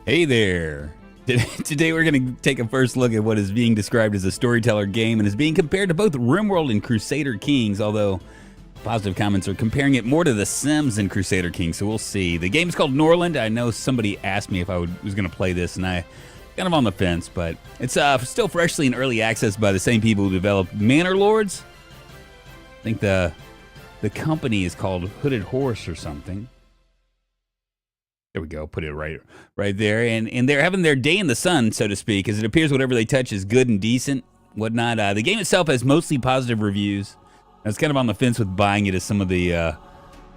Hey there! Today we're going to take a first look at what is being described as a storyteller game and is being compared to both Rimworld and Crusader Kings, although positive comments are comparing it more to The Sims than Crusader Kings, so we'll see. The game is called Norland. I know somebody asked me if I was going to play this, and I kind of on the fence, but it's still freshly in early access by the same people who developed Manor Lords. I think the company is called Hooded Horse or something. There we go. Put it right there. And they're having their day in the sun, so to speak, as it appears whatever they touch is good and decent, whatnot. The game itself has mostly positive reviews. I was kind of on the fence with buying it as some of the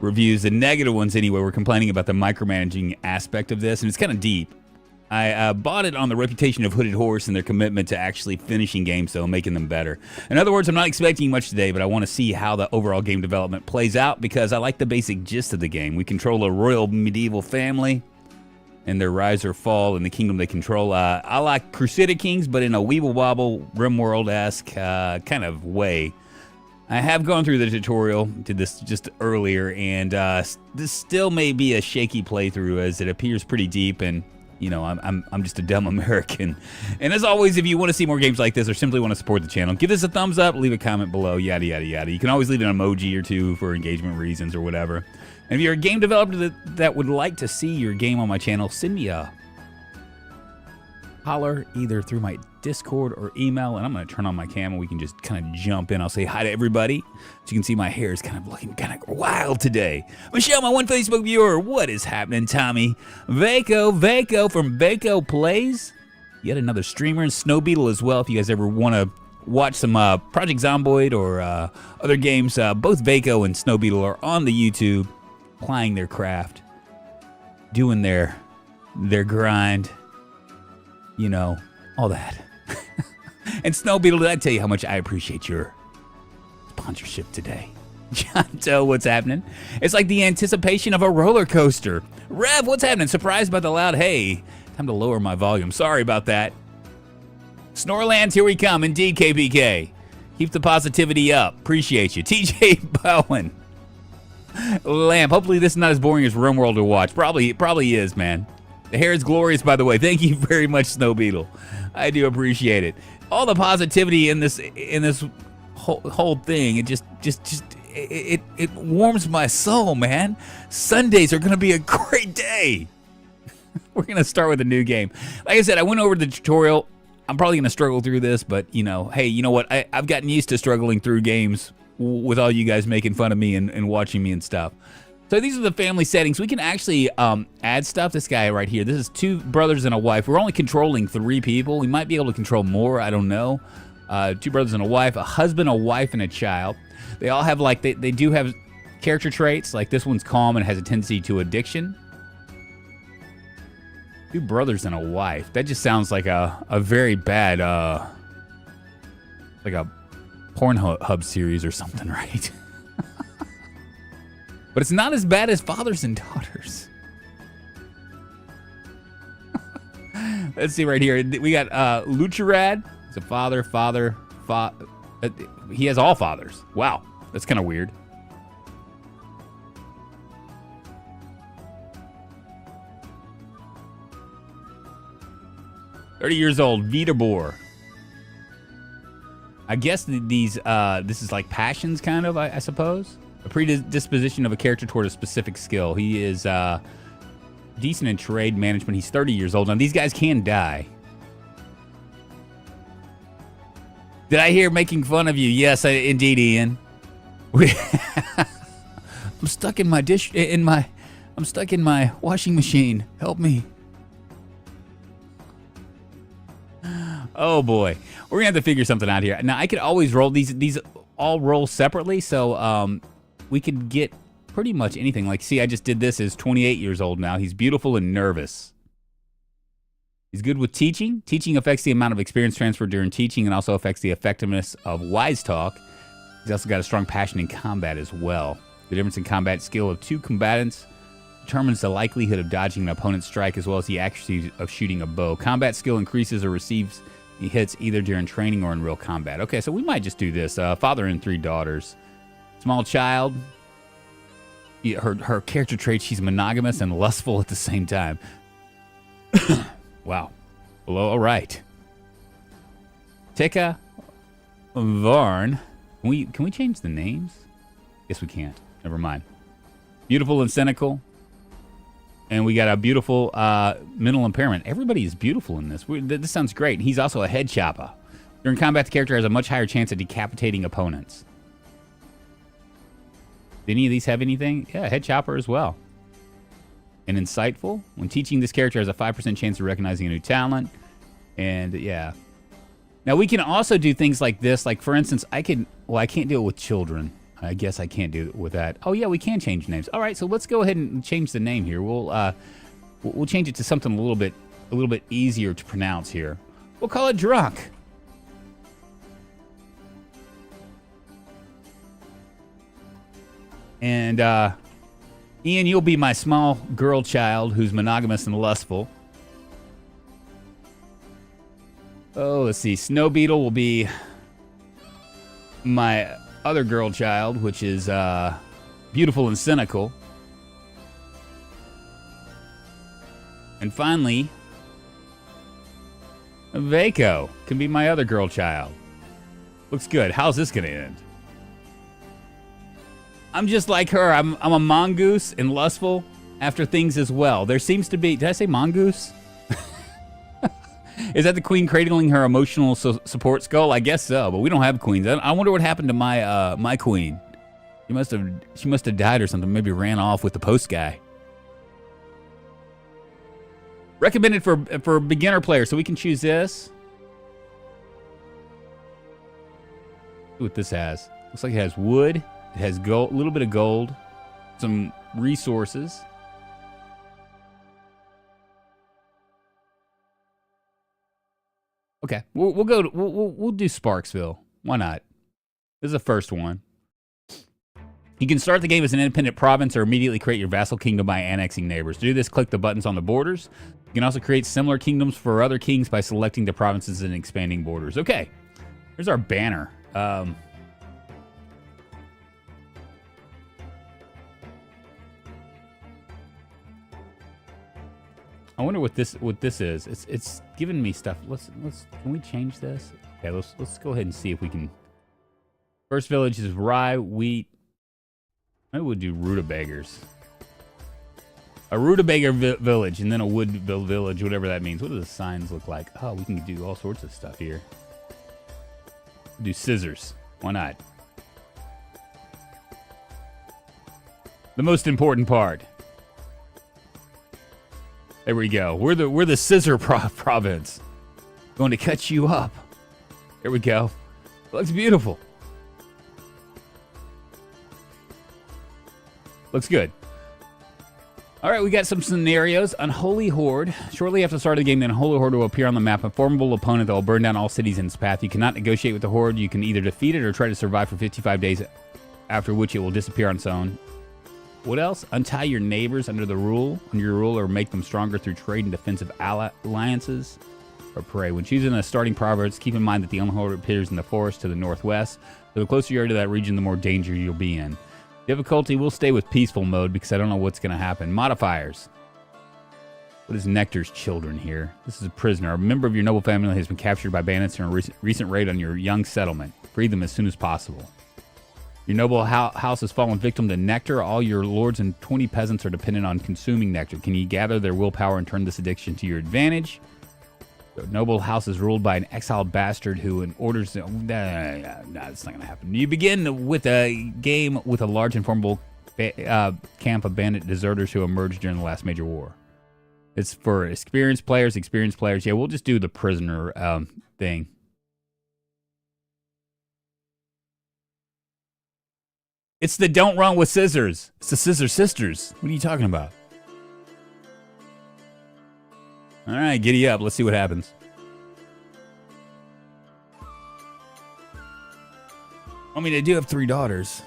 reviews, the negative ones anyway, were complaining about the micromanaging aspect of this, and it's kind of deep. I bought it on the reputation of Hooded Horse and their commitment to actually finishing games, though, making them better. In other words, I'm not expecting much today, but I want to see how the overall game development plays out because I like the basic gist of the game. We control a royal medieval family and their rise or fall in the kingdom they control. I like Crusader Kings, but in a weeble-wobble, Rimworld-esque kind of way. I have gone through the tutorial, did this just earlier, and this still may be a shaky playthrough as it appears pretty deep and you know, I'm just a dumb American. And as always, if you want to see more games like this or simply want to support the channel, give this a thumbs up, leave a comment below, yada, yada, yada. You can always leave an emoji or two for engagement reasons or whatever. And if you're a game developer that would like to see your game on my channel, send me a holler either through my Discord or email, and I'm going to turn on my cam and we can just kind of jump in. I'll say hi to everybody. So you can see my hair is kind of looking kind of wild today. Michelle, my one Facebook viewer, what is happening, Tommy? Vaco from Vaco Plays. Yet another streamer, and Snow Beetle as well, if you guys ever want to watch some Project Zomboid or other games. Both Vaco and Snow Beetle are on the YouTube, plying their craft, doing their grind, you know, all that. And Snow Beetle, did I tell you how much I appreciate your sponsorship today? John Doe, what's happening? It's like the anticipation of a roller coaster. Rev, what's happening? Surprised by the loud hey. Time to lower my volume. Sorry about that. Snorlands, here we come. Indeed, KPK. Keep the positivity up. Appreciate you. TJ Bowen. Lamp, hopefully this is not as boring as Rimworld to watch. Probably is, man. The hair is glorious, by the way. Thank you very much, Snow Beetle. I do appreciate it. All the positivity in this whole thing, it warms my soul, man. Sundays are gonna be a great day. We're gonna start with a new game. Like I said, I went over the tutorial. I'm probably gonna struggle through this, but you know, hey, you know what? I've gotten used to struggling through games with all you guys making fun of me and watching me and stuff. So these are the family settings. We can actually add stuff. This guy right here, this is 2 brothers and a wife. We're only controlling 3 people. We might be able to control more, I don't know. 2 brothers and a wife, a husband, a wife, and a child. They all have, like, they do have character traits. Like this one's calm and has a tendency to addiction. 2 brothers and a wife. That just sounds like a very bad, like a Pornhub series or something, right? But it's not as bad as fathers and daughters. Let's see right here. We got Lucharad. He's a father. He has all fathers. Wow, that's kind of weird. "30 years old, Vitabor." I guess this is like passions, kind of, I suppose. A predisposition of a character toward a specific skill. He is decent in trade management. He's 30 years old. Now, these guys can die. Did I hear making fun of you? Yes, indeed, Ian. I'm stuck in my I'm stuck in my washing machine. Help me. Oh, boy. We're going to have to figure something out here. Now, I could always roll. These all roll separately, so we could get pretty much anything. Like, see, I just did this as 28 years old now. He's beautiful and nervous. He's good with teaching. Teaching affects the amount of experience transferred during teaching and also affects the effectiveness of wise talk. He's also got a strong passion in combat as well. The difference in combat skill of 2 combatants determines the likelihood of dodging an opponent's strike as well as the accuracy of shooting a bow. Combat skill increases or receives hits either during training or in real combat. Okay, so we might just do this. Father and 3 daughters. Small child. Her character trait, she's monogamous and lustful at the same time. Wow. Well, all right. Tika Varn. Can we change the names? Guess we can't. Never mind. Beautiful and cynical. And we got a beautiful mental impairment. Everybody is beautiful in this. This sounds great. He's also a head chopper. During combat, the character has a much higher chance of decapitating opponents. Did any of these have anything? Yeah, head chopper as well. And insightful. When teaching, this character has a 5% chance of recognizing a new talent. And yeah. Now we can also do things like this. Like for instance, I can't do it with children. I guess I can't do it with that. Oh yeah, we can change names. All right, so let's go ahead and change the name here. We'll change it to something a little bit easier to pronounce here. We'll call it Drunk. And Ian, you'll be my small girl child who's monogamous and lustful. Oh, let's see. Snow Beetle will be my other girl child, which is beautiful and cynical. And finally, Vaco can be my other girl child. Looks good. How's this gonna end? I'm just like her. I'm a mongoose and lustful after things as well. There seems to be... Did I say mongoose? Is that the queen cradling her emotional support skull? I guess so, but we don't have queens. I wonder what happened to my my queen. She must have died or something. Maybe ran off with the post guy. Recommended for beginner players, so we can choose this. See what this has. Looks like it has wood. It has gold, a little bit of gold, some resources. Okay, we'll do Sparksville. Why not? This is the first one. You can start the game as an independent province or immediately create your vassal kingdom by annexing neighbors. To do this, click the buttons on the borders. You can also create similar kingdoms for other kings by selecting the provinces and expanding borders. Okay, here's our banner. I wonder what this is. It's giving me stuff. Can we change this? Okay, let's go ahead and see if we can. First village is rye, wheat. Maybe we'll do rutabagas. A rutabaga village and then a wood village, whatever that means. What do the signs look like? Oh, we can do all sorts of stuff here. We'll do scissors. Why not? The most important part. There we go. We're the scissor province. Going to cut you up. There we go. Looks beautiful. Looks good. All right, we got some scenarios. Unholy Horde. Shortly after the start of the game, the Unholy Horde will appear on the map. A formidable opponent that will burn down all cities in its path. You cannot negotiate with the Horde. You can either defeat it or try to survive for 55 days, after which it will disappear on its own. What else? Untie your neighbors under your rule, or make them stronger through trade and defensive alliances. Or prey. When choosing a starting province, keep in mind that the Unholy Horde appears in the forest to the northwest. So the closer you are to that region, the more danger you'll be in. Difficulty, we'll stay with peaceful mode because I don't know what's going to happen. Modifiers. What is Nectar's children here? This is a prisoner. A member of your noble family has been captured by bandits in a recent raid on your young settlement. Free them as soon as possible. Your noble house has fallen victim to nectar. All your lords and 20 peasants are dependent on consuming nectar. Can you gather their willpower and turn this addiction to your advantage? The noble house is ruled by an exiled bastard who orders... No, it's not going to happen. You begin with a game with a large and formidable camp of bandit deserters who emerged during the last major war. It's for experienced players. Yeah, we'll just do the prisoner thing. It's the don't run with scissors. It's the Scissor Sisters. What are you talking about? All right, giddy up. Let's see what happens. I mean, I do have 3 daughters.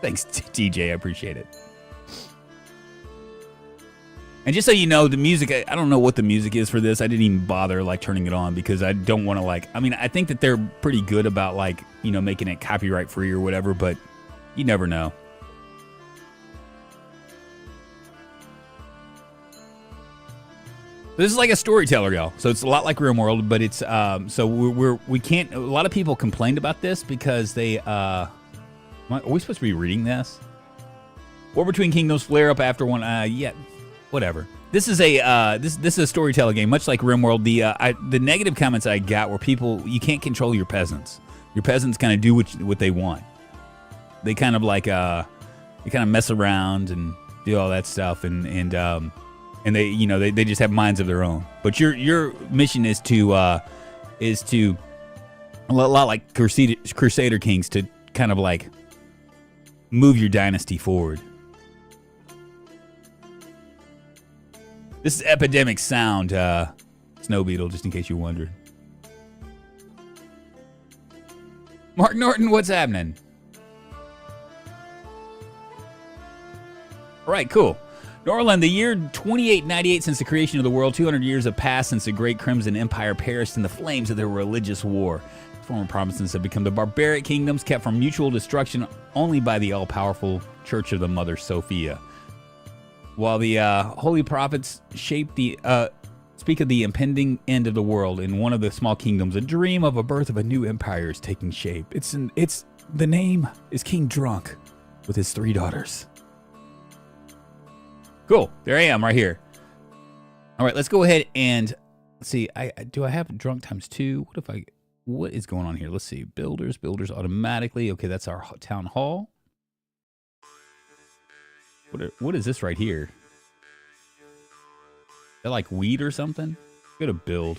Thanks, TJ. I appreciate it. And just so you know, the music, I don't know what the music is for this. I didn't even bother, like, turning it on because I don't want to, like... I mean, I think that they're pretty good about, like, you know, making it copyright-free or whatever, but you never know. This is like a storyteller, y'all. So it's a lot like Rimworld, but it's so we can't. A lot of people complained about this because they. Are we supposed to be reading this? War between kingdoms flare up after one. Yeah, whatever. This is a this is a storyteller game, much like Rimworld. The negative comments I got were people, you can't control your peasants. Your peasants kind of do what they want. They kind of like they kind of mess around and do all that stuff, and they they just have minds of their own. But your mission is to a lot like Crusader Kings, to kind of like move your dynasty forward. This is Epidemic Sound, Snow Beetle, just in case you wondered. Mark Norton, what's happening? All right, cool. Norland, the year 2898 since the creation of the world, 200 years have passed since the Great Crimson Empire perished in the flames of their religious war. Former provinces have become the barbaric kingdoms kept from mutual destruction only by the all-powerful Church of the Mother Sophia. While the holy prophets speak of the impending end of the world in one of the small kingdoms, a dream of a birth of a new empire is taking shape. The name is King Drunk with his 3 daughters. Cool. There I am right here. All right, let's go ahead and let's see. Do I have Drunk times 2? What is going on here? Let's see. Builders automatically. Okay, that's our town hall. What is this right here? Is that like wheat or something? Go to build.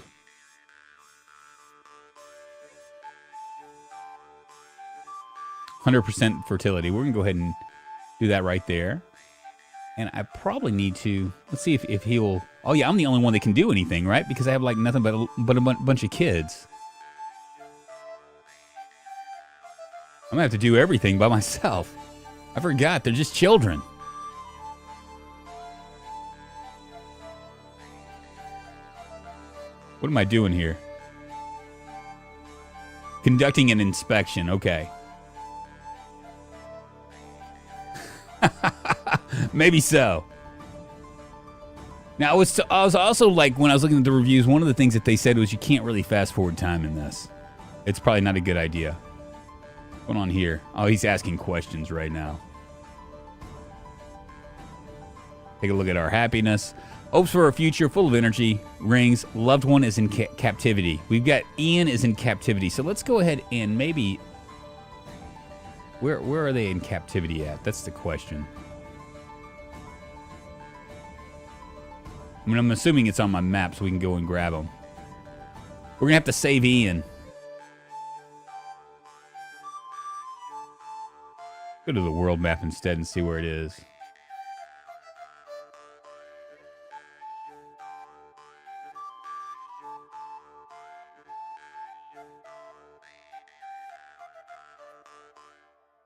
%, fertility. We're gonna go ahead and do that right there. And I probably need to, let's see if he will. Oh yeah, I'm the only one that can do anything, right? Because I have like nothing but a bunch of kids. I'm gonna have to do everything by myself. I forgot, they're just children. What am I doing here? Conducting an inspection, okay. Maybe so. Now, I was also like, when I was looking at the reviews, one of the things that they said was you can't really fast forward time in this. It's probably not a good idea. What's going on here? Oh, he's asking questions right now. Take a look at our happiness. Hopes for a future full of energy. Rings. Loved one is in captivity. We've got Ian is in captivity. So let's go ahead and maybe... Where are they in captivity at? That's the question. I mean, I'm assuming it's on my map so we can go and grab them. We're going to have to save Ian. Go to the world map instead and see where it is.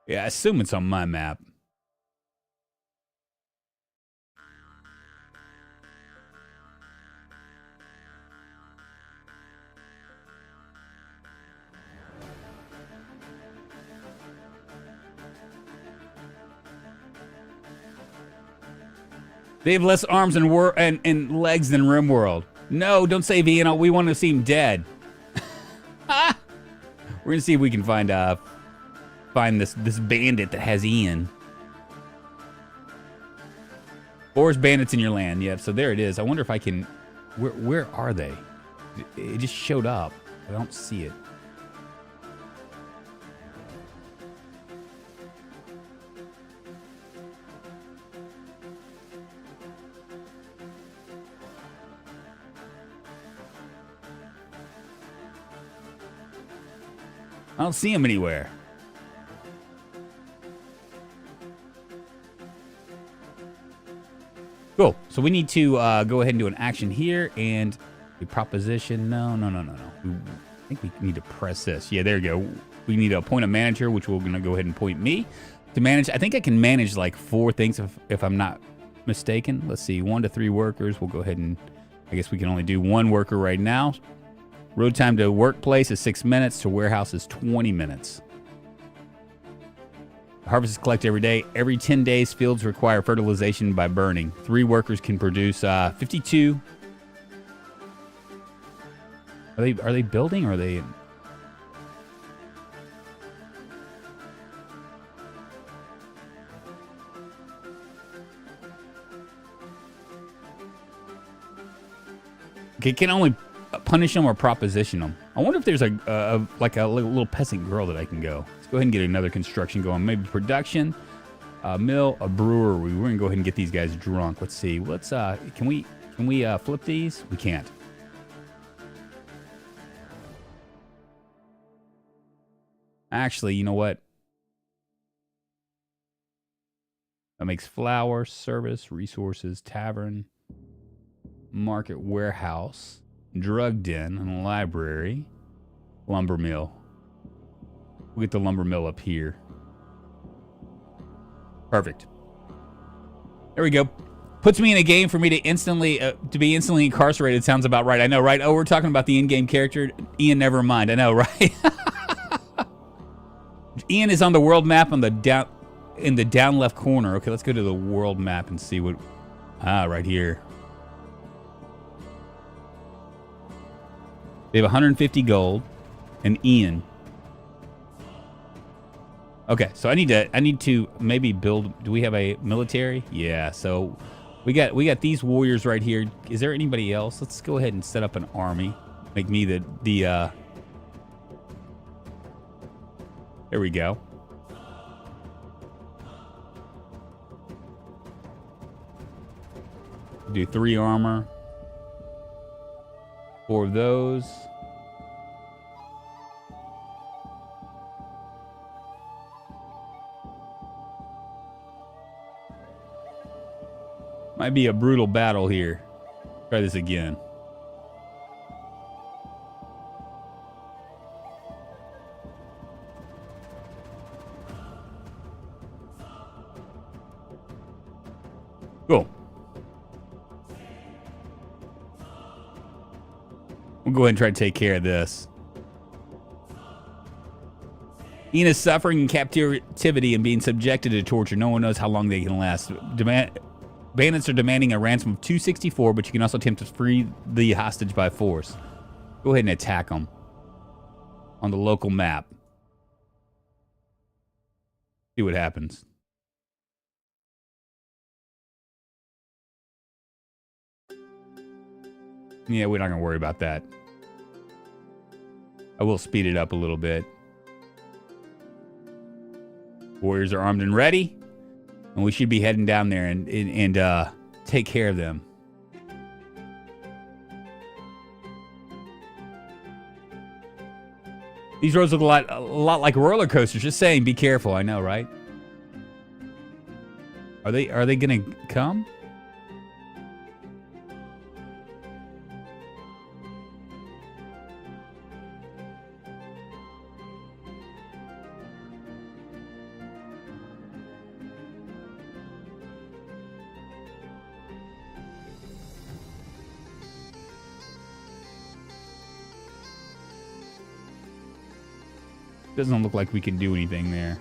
Yeah, I assume it's on my map. They have less arms and legs than Rimworld. No, don't save Ian. We want to see him dead. We're gonna see if we can find this bandit that has Ian. Forest bandits in your land. Yep. So there it is. I wonder if I can. Where are they? It just showed up. I don't see it. I don't see him anywhere. Cool. So we need to go ahead and do an action here and a proposition. No. I think we need to press this. Yeah, there you go. We need to appoint a manager, which we're going to go ahead and appoint me to manage. I think I can manage like 4 things if I'm not mistaken. Let's see. 1 to 3 workers. We'll go ahead and I guess we can only do 1 worker right now. Road time to workplace is 6 minutes. To warehouse is 20 minutes. Harvest is collected every day. Every 10 days, fields require fertilization by burning. 3 workers can produce 52 Are they building or are they? Okay, can only punish them or proposition them. I wonder if there's a little peasant girl that I can go. Let's go ahead and get another construction going. Maybe production, a mill, a brewery. We're gonna go ahead and get these guys drunk. Let's see. Let's can we flip these? We can't. Actually, you know what? That makes flour, service, resources, tavern, market, warehouse, drug den, and library, lumber mill. We'll get the lumber mill up here. Perfect. There we go. Puts me in a game for me to be instantly incarcerated. Sounds about right. I know, right? Oh, we're talking about the in-game character. Ian, never mind. I know, right? Ian is on the world map on the down left corner. Okay, let's go to the world map and see what. Right here. They have 150 gold, and Ian. Okay, so I need to maybe build. Do we have a military? Yeah. So we got these warriors right here. Is there anybody else? Let's go ahead and set up an army. Make me the. There we go. Do 3 armor. 4 of those. Might be a brutal battle here. Try this again. Cool. We'll go ahead and try to take care of this. Ian is suffering in captivity and being subjected to torture. No one knows how long they can last. Bandits are demanding a ransom of 264, but you can also attempt to free the hostage by force. Go ahead and attack them on the local map. See what happens. Yeah, we're not going to worry about that. I will speed it up a little bit. Warriors are armed and ready. And we should be heading down there and take care of them. These roads look a lot like roller coasters. Just saying, be careful. I know, right? Are they going to come? Doesn't look like we can do anything there.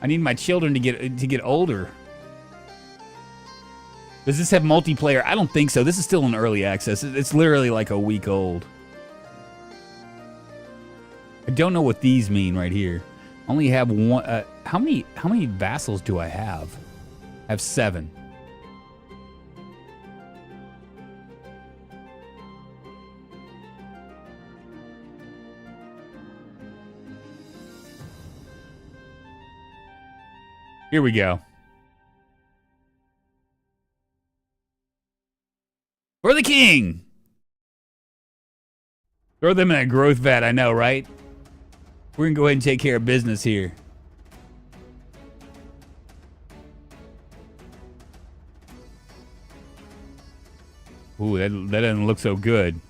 I need my children to get older. Does this have multiplayer? I don't think so. This is still in early access. It's literally like a week old. I don't know what these mean right here. I only have one. How many vassals do I have? I have 7. Here we go. For the king! Throw them in a growth vat, I know, right? We're gonna go ahead and take care of business here. Ooh, that doesn't look so good.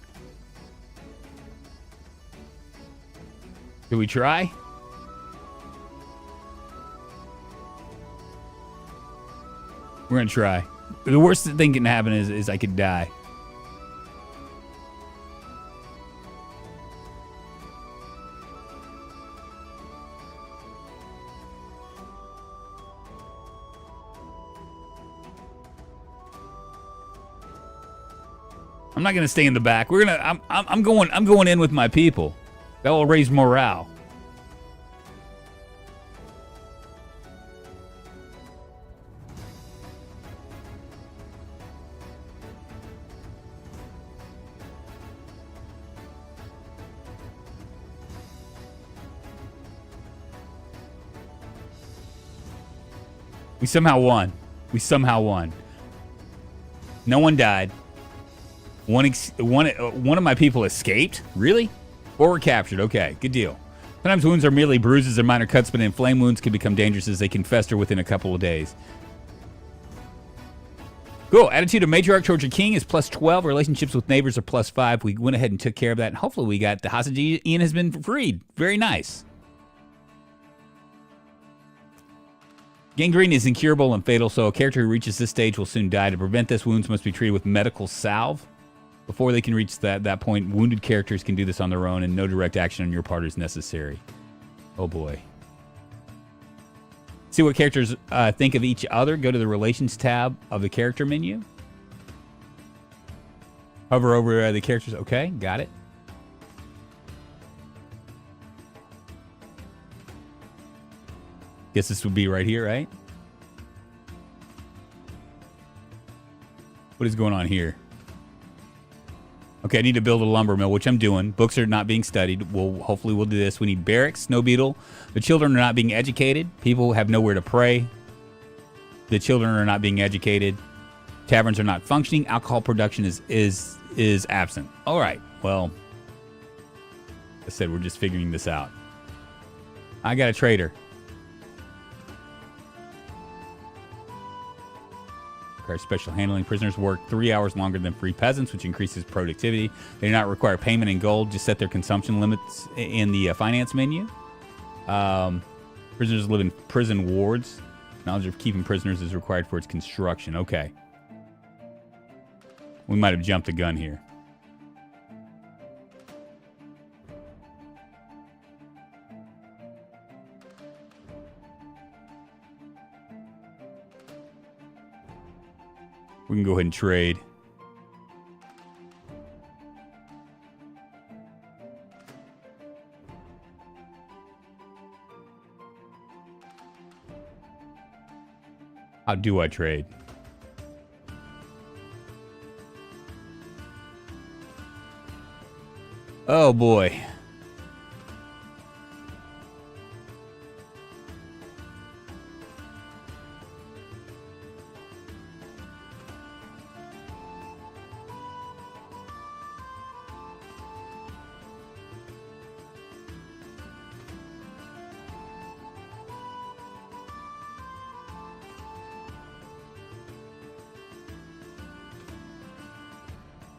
Can we try? We're gonna try. The worst thing can happen is I could die. I'm not gonna stay in the back. We're gonna. I'm going in with my people. That will raise morale. We somehow won. We somehow won. No one died. One of my people escaped? Really? Or were captured. Okay, good deal. Sometimes wounds are merely bruises or minor cuts, but inflamed wounds can become dangerous as they can fester within a couple of days. Cool. Attitude of matriarch towards your king is +12. Relationships with neighbors are +5. We went ahead and took care of that. And hopefully we got the hostage. Ian has been freed. Very nice. Gangrene is incurable and fatal, so a character who reaches this stage will soon die. To prevent this, wounds must be treated with medical salve. Before they can reach that point, wounded characters can do this on their own, and no direct action on your part is necessary. Oh boy. See what characters think of each other. Go to the Relations tab of the character menu. Hover over the characters. Okay, got it. Guess this would be right here, right? What is going on here? Okay, I need to build a lumber mill, which I'm doing. Books are not being studied. Hopefully we'll do this. We need barracks, snow beetle. The children are not being educated. People have nowhere to pray. The children are not being educated. Taverns are not functioning. Alcohol production is absent. All right, well, I said we're just figuring this out. I got a trader. Special handling. Prisoners work 3 hours longer than free peasants, which increases productivity. They do not require payment in gold. Just set their consumption limits in the finance menu. Prisoners live in prison wards. Knowledge of keeping prisoners is required for its construction. Okay. We might have jumped the gun here. We can go ahead and trade. How do I trade? Oh boy.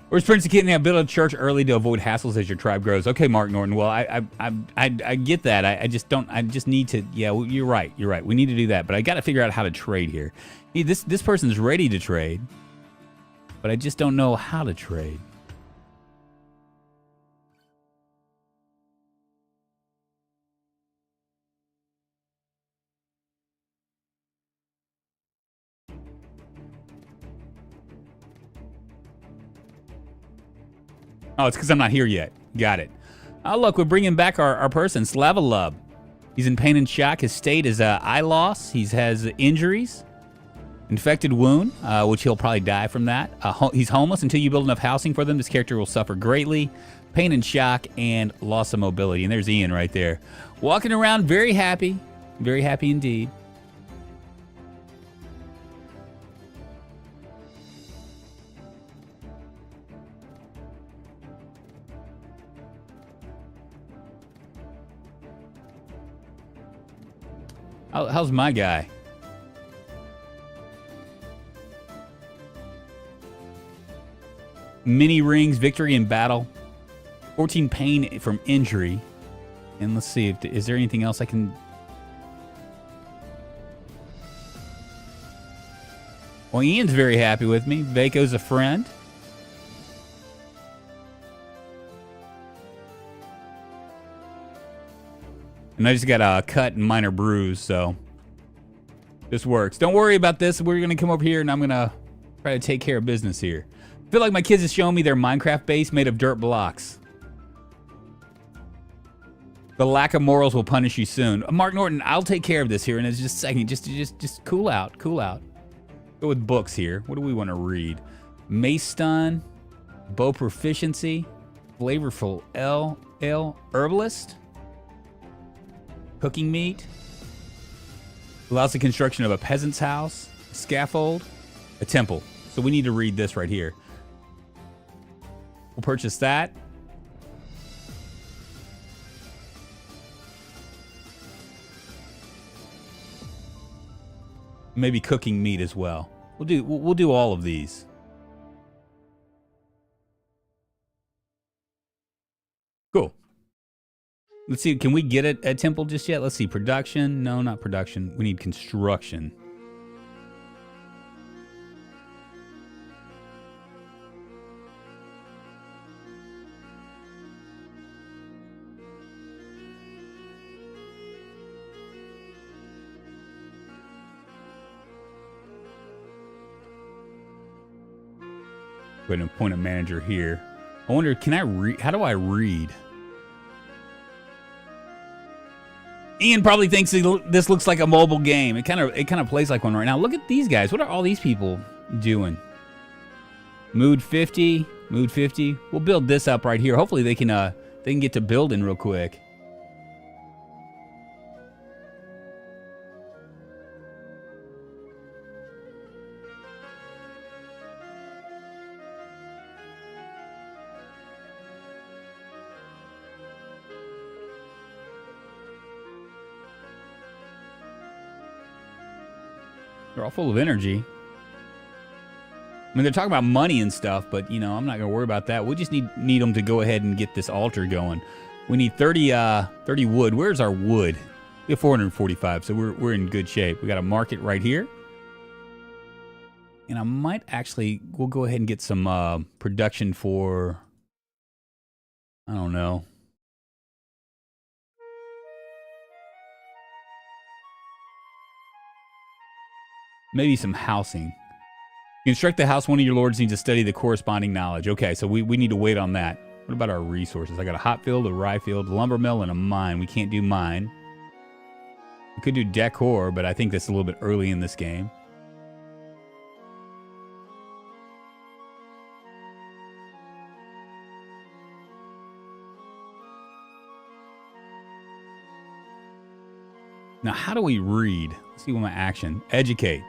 Where's Prince of Kidney? I built a church early to avoid hassles as your tribe grows. Okay, Mark Norton. Well, I get that. I just need to. Yeah, you're right. You're right. We need to do that. But I got to figure out how to trade here. This person's ready to trade, but I just don't know how to trade. Oh, it's because I'm not here yet. Got it. Oh, look, we're bringing back our person, Slavalub. He's in pain and shock. His state is eye loss. He has injuries, infected wound, which he'll probably die from that. He's homeless. Until you build enough housing for them, this character will suffer greatly. Pain and shock and loss of mobility. And there's Ian right there. Walking around very happy indeed. How's my guy? Many rings, victory in battle, 14 pain from injury, and let's see if is there anything else I can. Well, Ian's very happy with me. Vaco's a friend. And I just got a cut and minor bruise, so this works. Don't worry about this. We're going to come over here, and I'm going to try to take care of business here. I feel like my kids is showing me their Minecraft base made of dirt blocks. The lack of morals will punish you soon. Mark Norton, I'll take care of this here in just a second. Just cool out, cool out. Go with books here. What do we want to read? Mace stun, bow proficiency, flavorful ale, herbalist, cooking meat, allows the construction of a peasant's house, a scaffold, a temple. So we need to read this right here. We'll purchase that. Maybe cooking meat as well. We'll do all of these. Cool. Let's see, can we get a temple just yet? Let's see, production. No, not production. We need construction. Go ahead and appoint a manager here. I wonder, can I read? How do I read? Ian probably thinks this looks like a mobile game. It kind of plays like one right now. Look at these guys. What are all these people doing? Mood 50, mood 50. We'll build this up right here. Hopefully they can get to building real quick. They're all full of energy. I mean, they're talking about money and stuff, but, you know, I'm not going to worry about that. We just need them to go ahead and get this altar going. We need 30 wood. Where's our wood? We have 445, so we're in good shape. We got a market right here. And I might actually, we'll go ahead and get some production for, I don't know. Maybe some housing. You construct the house, one of your lords needs to study the corresponding knowledge. Okay, so we need to wait on that. What about our resources? I got a hot field, a rye field, a lumber mill, and a mine. We can't do mine. We could do decor, but I think that's a little bit early in this game. Now, how do we read? Let's see what my action. Educate.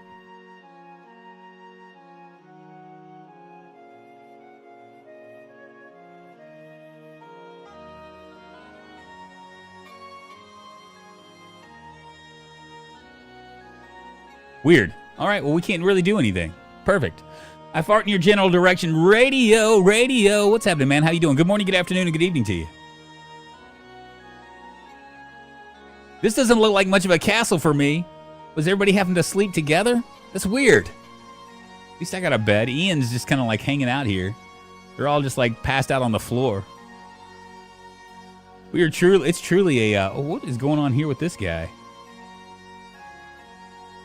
Weird. All right, well, we can't really do anything. Perfect. I fart in your general direction. Radio. What's happening, man? How you doing? Good morning, good afternoon, and good evening to you. This doesn't look like much of a castle for me. Was everybody having to sleep together? That's weird. At least I got a bed. Ian's just kind of like hanging out here. They're all just like passed out on the floor. It's truly a, what is going on here with this guy?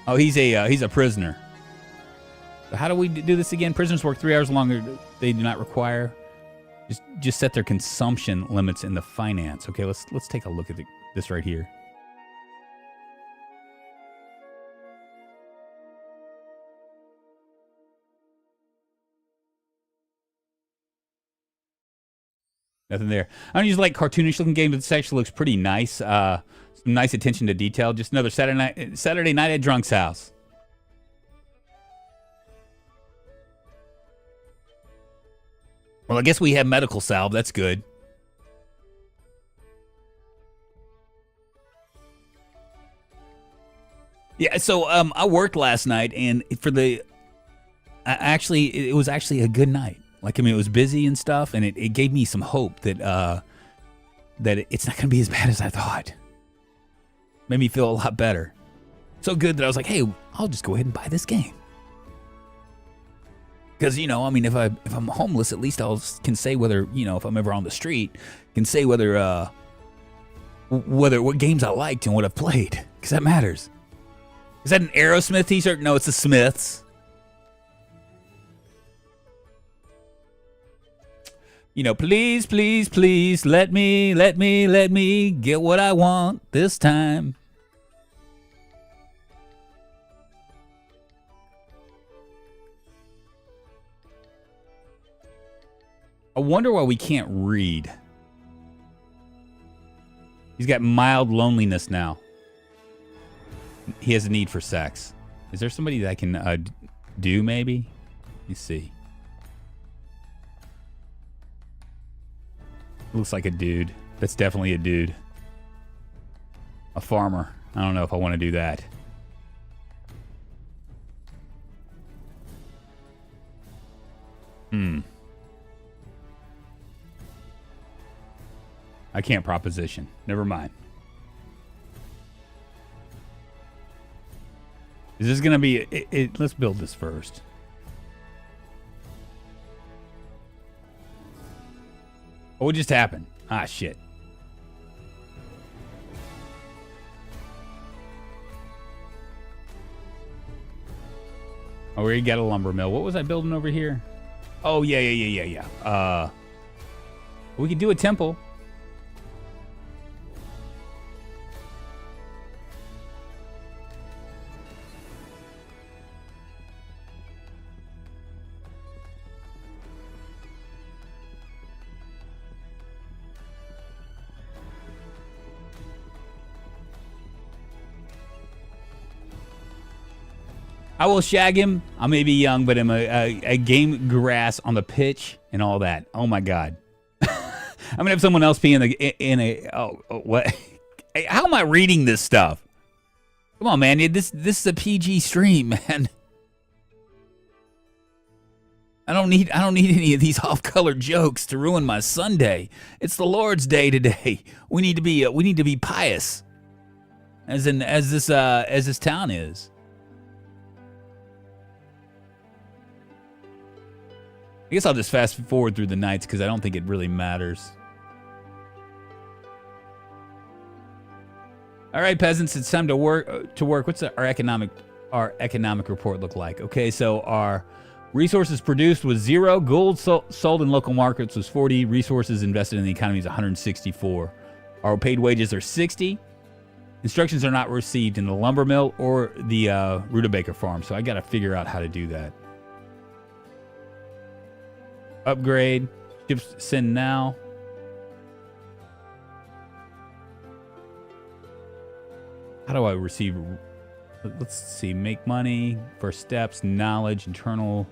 Oh, he's a prisoner. So how do we do this again? Prisoners work 3 hours longer. They do not require. Just set their consumption limits in the finance. Okay, let's take a look at this right here. Nothing there. I don't usually like cartoonish looking games, but this actually looks pretty nice. Some nice attention to detail. Just another Saturday night at Drunk's house. Well, I guess we have medical salve. That's good. Yeah, so I worked last night, and it was actually a good night. Like, I mean, it was busy and stuff, and it gave me some hope that it's not going to be as bad as I thought. Made me feel a lot better. So good that I was like, hey, I'll just go ahead and buy this game. Because, you know, I mean, if I'm homeless, at least can say whether, you know, if I'm ever on the street, can say whether what games I liked and what I've played. Because that matters. Is that an Aerosmith t-shirt? No, it's the Smiths. You know, please, please, please, let me get what I want this time. I wonder why we can't read. He's got mild loneliness now. He has a need for sex. Is there somebody that I can do, maybe? Let me see. Looks like a dude. That's definitely a dude. A farmer. I don't know if I want to do that. I can't proposition. Never mind. Is this going to be... let's build this first. What just happened? Ah, shit. Oh, we already got a lumber mill. What was I building over here? Oh, yeah. We could do a temple. I will shag him. I may be young, but I'm a game grass on the pitch and all that. Oh my god. I'm gonna have someone else be in a what? Hey, how am I reading this stuff? Come on, man. This is a PG stream, man. I don't need any of these off-color jokes to ruin my Sunday. It's the Lord's Day today. We need to be pious, as this town is. I guess I'll just fast forward through the nights because I don't think it really matters. All right, peasants, it's time to work. What's our economic report look like? Okay, so our resources produced was 0. Gold sold in local markets was 40. Resources invested in the economy is 164. Our paid wages are 60. Instructions are not received in the lumber mill or the rutabaga farm, so I got to figure out how to do that. Upgrade. Ships send now. How do I receive? Let's see. Make money. First steps. Knowledge. Internal.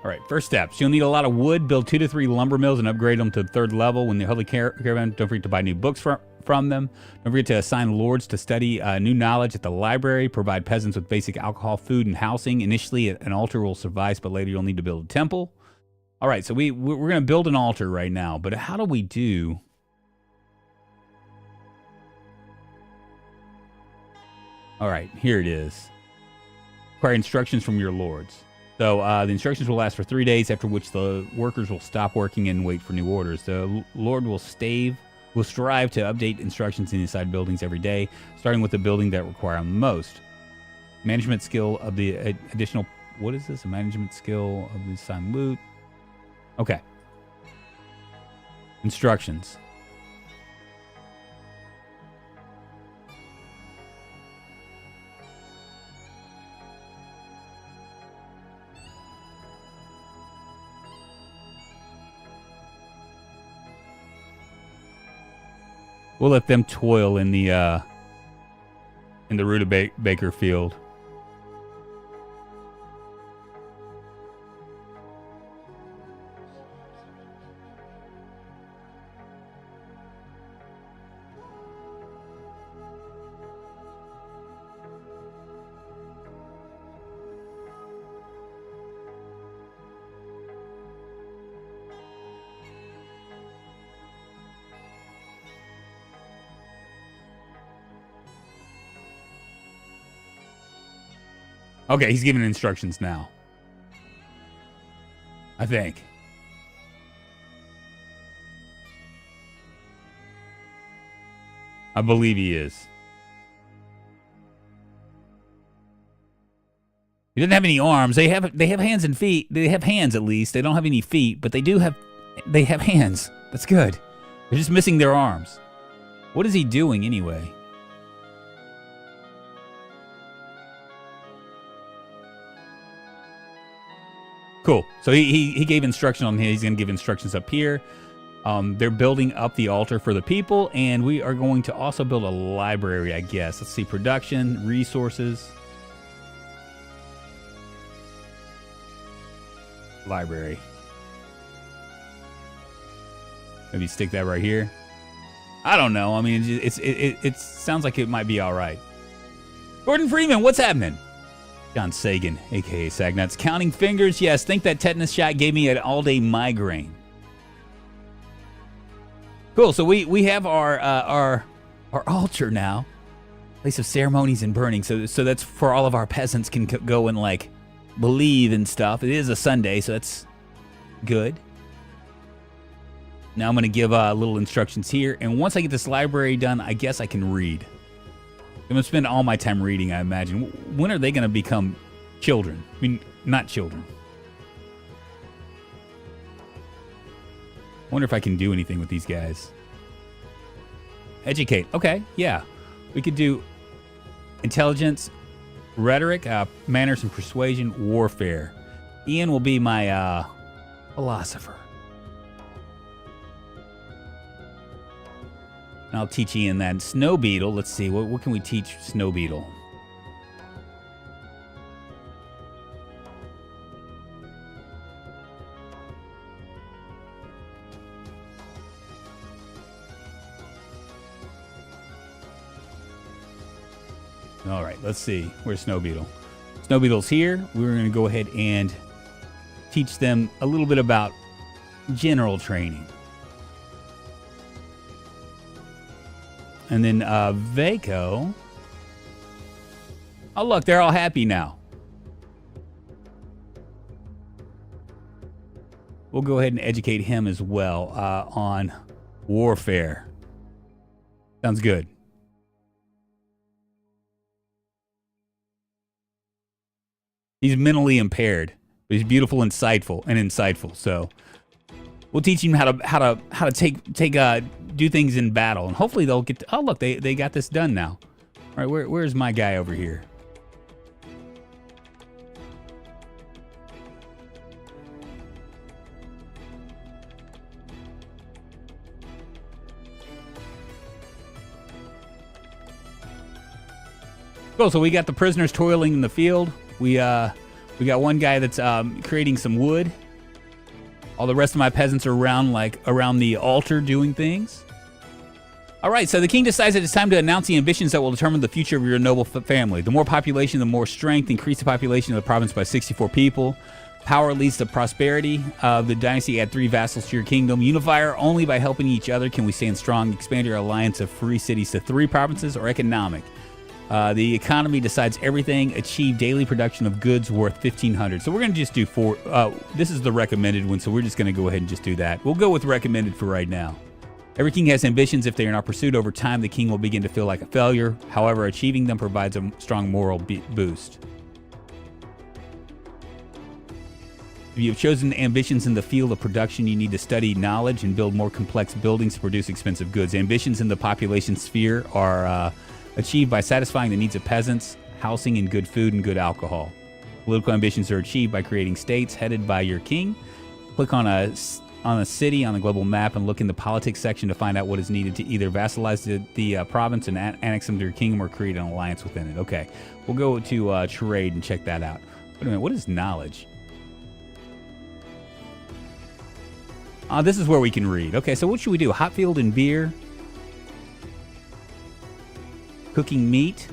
All right, first steps. You'll need a lot of wood. Build 2 to 3 lumber mills and upgrade them to the 3rd level. When the Holy Caravan, don't forget to buy new books from them. Don't forget to assign lords to study new knowledge at the library. Provide peasants with basic alcohol, food, and housing. Initially, an altar will suffice, but later you'll need to build a temple. All right, so we're going to build an altar right now, but how do we do... All right, here it is. Require instructions from your lords. So the instructions will last for 3 days, after which the workers will stop working and wait for new orders. The Lord will strive to update instructions in inside buildings every day, starting with the building that require them most. Management skill of the additional... What is this? A management skill of the assigned loot. Okay. Instructions. We'll let them toil in the rutabaga field. Okay, he's giving instructions now. I think. I believe he is. He doesn't have any arms. They have hands and feet. They have hands at least. They don't have any feet, but they have hands. That's good. They're just missing their arms. What is he doing anyway? Cool. So he gave instruction on here. He's going to give instructions up here. They're building up the altar for the people, and we are going to also build a library, I guess. Let's see. Production, resources. Library. Maybe stick that right here. I don't know. I mean, it sounds like it might be all right. Gordon Freeman, what's happening? John Sagan, a.k.a. Sagnuts. Counting fingers. Yes, think that tetanus shot gave me an all-day migraine. Cool. So we have our altar now. Place of ceremonies and burning. So that's for all of our peasants can go and, like, believe and stuff. It is a Sunday, so that's good. Now I'm going to give little instructions here. And once I get this library done, I guess I can read. I'm going to spend all my time reading, I imagine. When are they going to become children? I mean, not children. I wonder if I can do anything with these guys. Educate. Okay, yeah. We could do intelligence, rhetoric, manners and persuasion, warfare. Ian will be my philosopher. And I'll teach Ian that. Snow Beetle, let's see, what can we teach Snow Beetle? All right, let's see. Where's Snow Beetle? Snow Beetle's here. We're going to go ahead and teach them a little bit about general training. And then Vaco. Oh, look, they're all happy now. We'll go ahead and educate him as well on warfare. Sounds good. He's mentally impaired, but he's beautiful, insightful. So we'll teach him how to do things in battle, and hopefully they'll get. Oh, look, they got this done now. All right, where's my guy over here? Cool. So we got the prisoners toiling in the field. We got one guy that's creating some wood. All the rest of my peasants are around the altar doing things. All right, so the king decides that it's time to announce the ambitions that will determine the future of your noble family. The more population, the more strength. Increase the population of the province by 64 people. Power leads to prosperity. The dynasty add 3 vassals to your kingdom. Unifier, only by helping each other can we stand strong. Expand your alliance of free cities to 3 provinces. Or economic. The economy decides everything. Achieve daily production of goods worth 1,500. So we're going to just do 4. This is the recommended one, so we're just going to go ahead and just do that. We'll go with recommended for right now. Every king has ambitions. If they are not pursued over time, the king will begin to feel like a failure. However, achieving them provides a strong moral boost. If you have chosen ambitions in the field of production, you need to study knowledge and build more complex buildings to produce expensive goods. Ambitions in the population sphere are achieved by satisfying the needs of peasants, housing, and good food and good alcohol. Political ambitions are achieved by creating states headed by your king. Click on a city on the global map and look in the politics section to find out what is needed to either vassalize the province and annex them to your kingdom or create an alliance within it. Okay, we'll go to trade and check that out. Wait a minute, what is knowledge? This is where we can read. Okay, so what should we do? Hot field and beer. Cooking meat.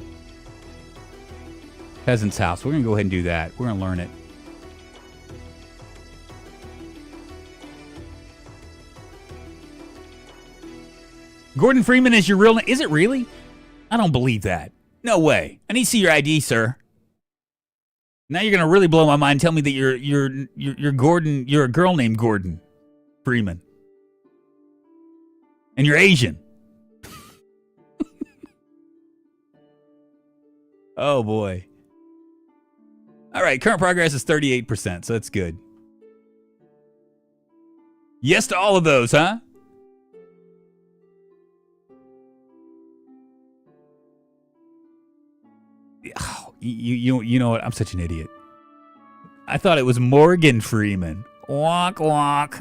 Peasant's house. We're going to go ahead and do that. We're going to learn it. Gordon Freeman is your real name? Is it really? I don't believe that. No way. I need to see your ID, sir. Now you're gonna really blow my mind. Tell me that you're Gordon. You're a girl named Gordon Freeman, and you're Asian. Oh boy. All right, current progress is 38%, so that's good. Yes to all of those, huh? Oh, you know what? I'm such an idiot. I thought it was Morgan Freeman. Walk, walk.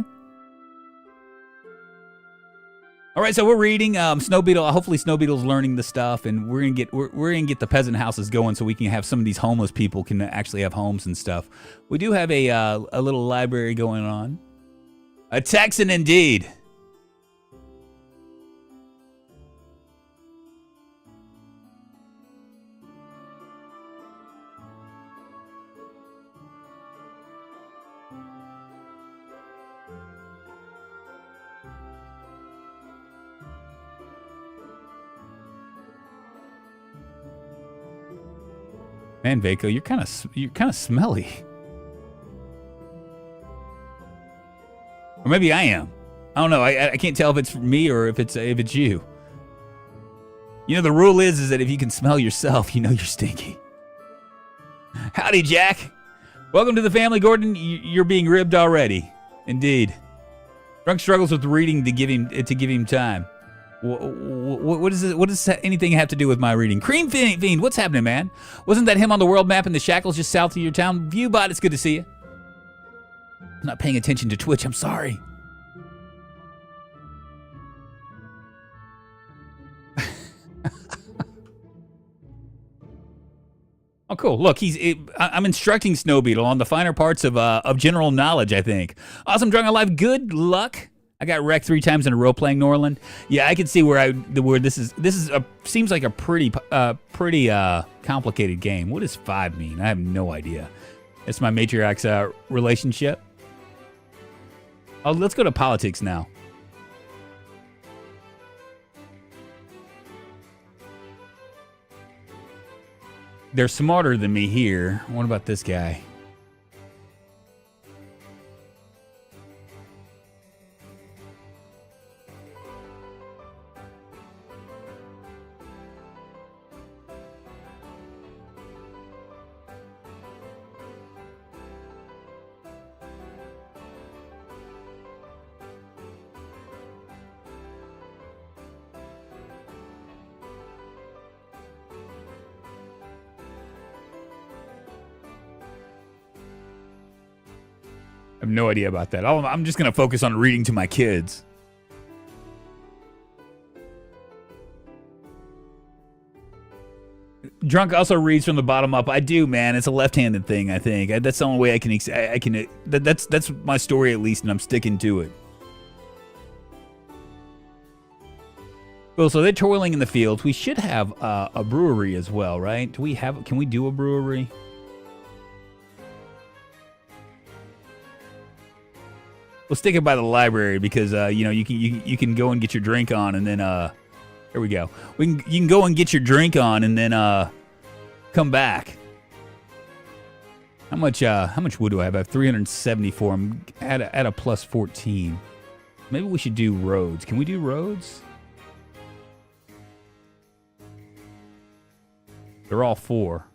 All right, so we're reading Snow Beetle. Hopefully, Snow Beetle's learning the stuff, and we're gonna get the peasant houses going, so we can have some of these homeless people can actually have homes and stuff. We do have a little library going on. A Texan indeed. Man, Vaco, you're kind of smelly. Or maybe I am. I don't know. I can't tell if it's me or if it's you. You know, the rule is that if you can smell yourself, you know you're stinky. Howdy, Jack. Welcome to the family, Gordon. You're being ribbed already. Indeed. Drunk struggles with reading to give him time. What does anything have to do with my reading? Cream Fiend, what's happening, man? Wasn't that him on the world map in the shackles just south of your town? Viewbot, it's good to see you. I'm not paying attention to Twitch, I'm sorry. Oh, cool. Look, I'm instructing Snow Beetle on the finer parts of general knowledge, I think. Awesome, Drunkonlife, good luck. I got wrecked 3 times in a row playing Norland. Yeah, I can see where seems like a pretty complicated game. What does 5 mean? I have no idea. It's my matriarch's relationship. Oh, let's go to politics now. They're smarter than me here. What about this guy? I have no idea about that. I'm just going to focus on reading to my kids. Drunk also reads from the bottom up. I do, man. It's a left-handed thing, I think. That's the only way I can that's my story at least, and I'm sticking to it. Well, so they're toiling in the fields. We should have a brewery as well, right? Can we do a brewery? We'll stick it by the library because you can go and get your drink on, and then here we go. You can go and get your drink on, and then come back. How much wood do I have? I have 374. I'm at a plus 14. Maybe we should do roads. Can we do roads? They're all 4.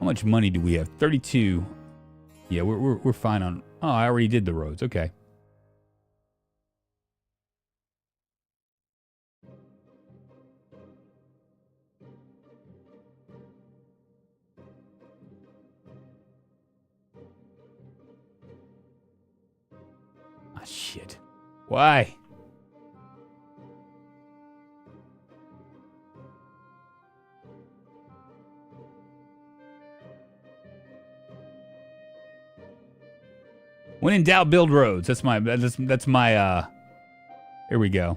How much money do we have? 32. Yeah, we're fine on. Oh, I already did the roads. Okay. Ah, shit. Why? When in doubt, build roads. That's my here we go.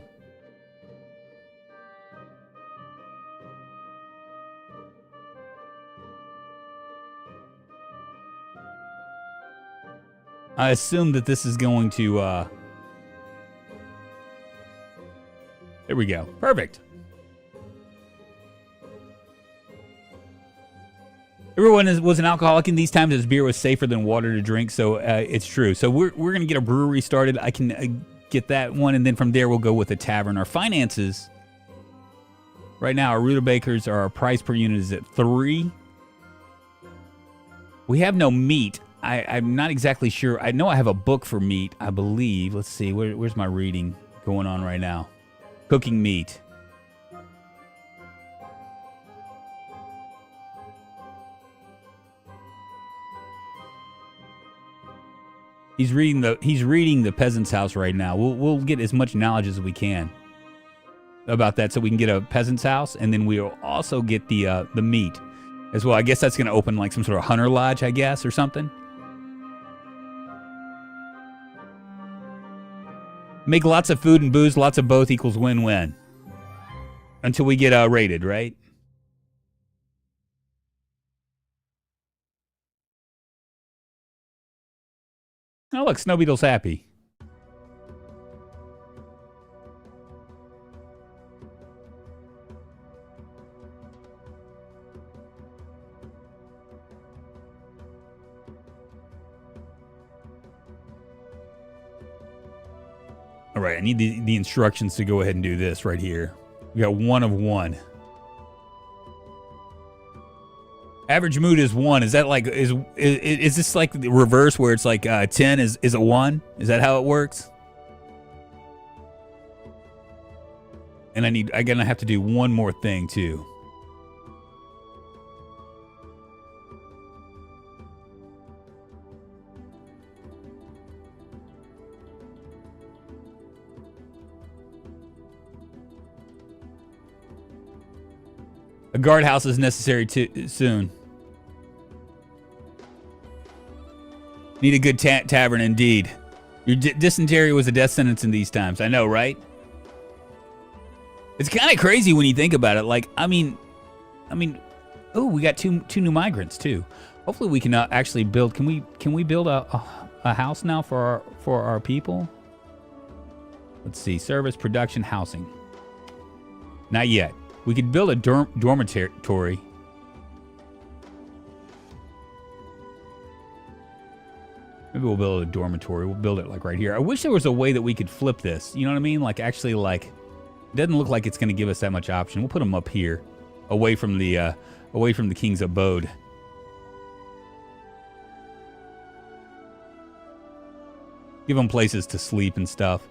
I assume that this is going to There we go. Perfect. Everyone was an alcoholic in these times as beer was safer than water to drink, so it's true. So we're going to get a brewery started. I can get that one, and then from there we'll go with a tavern. Our finances, right now, our rutabagas are our price per unit is at 3. We have no meat. I'm not exactly sure. I know I have a book for meat, I believe. Let's see. Where's my reading going on right now? Cooking meat. He's reading the peasant's house right now. We'll get as much knowledge as we can about that, so we can get a peasant's house, and then we'll also get the meat as well. I guess that's going to open like some sort of hunter lodge, I guess, or something. Make lots of food and booze, lots of both equals win-win. Until we get raided, right? Oh, look, Snow Beetle's happy. All right, I need the instructions to go ahead and do this right here. We got 1 of 1. Average mood is 1. Is that like is this like the reverse where it's like 10 is a 1? Is that how it works? And I'm gonna have to do one more thing too. A guardhouse is necessary soon. Need a good tavern indeed. Your dysentery was a death sentence in these times. I know, right? It's kind of crazy when you think about it. Like, I mean, oh, we got two new migrants too. Hopefully, we can actually build. Can we build a house now for our people? Let's see. Service, production, housing. Not yet. We could build a dormitory. Maybe we'll build a dormitory. We'll build it like right here. I wish there was a way that we could flip this. You know what I mean? Like actually, like it doesn't look like it's going to give us that much option. We'll put them up here, away from the king's abode. Give them places to sleep and stuff.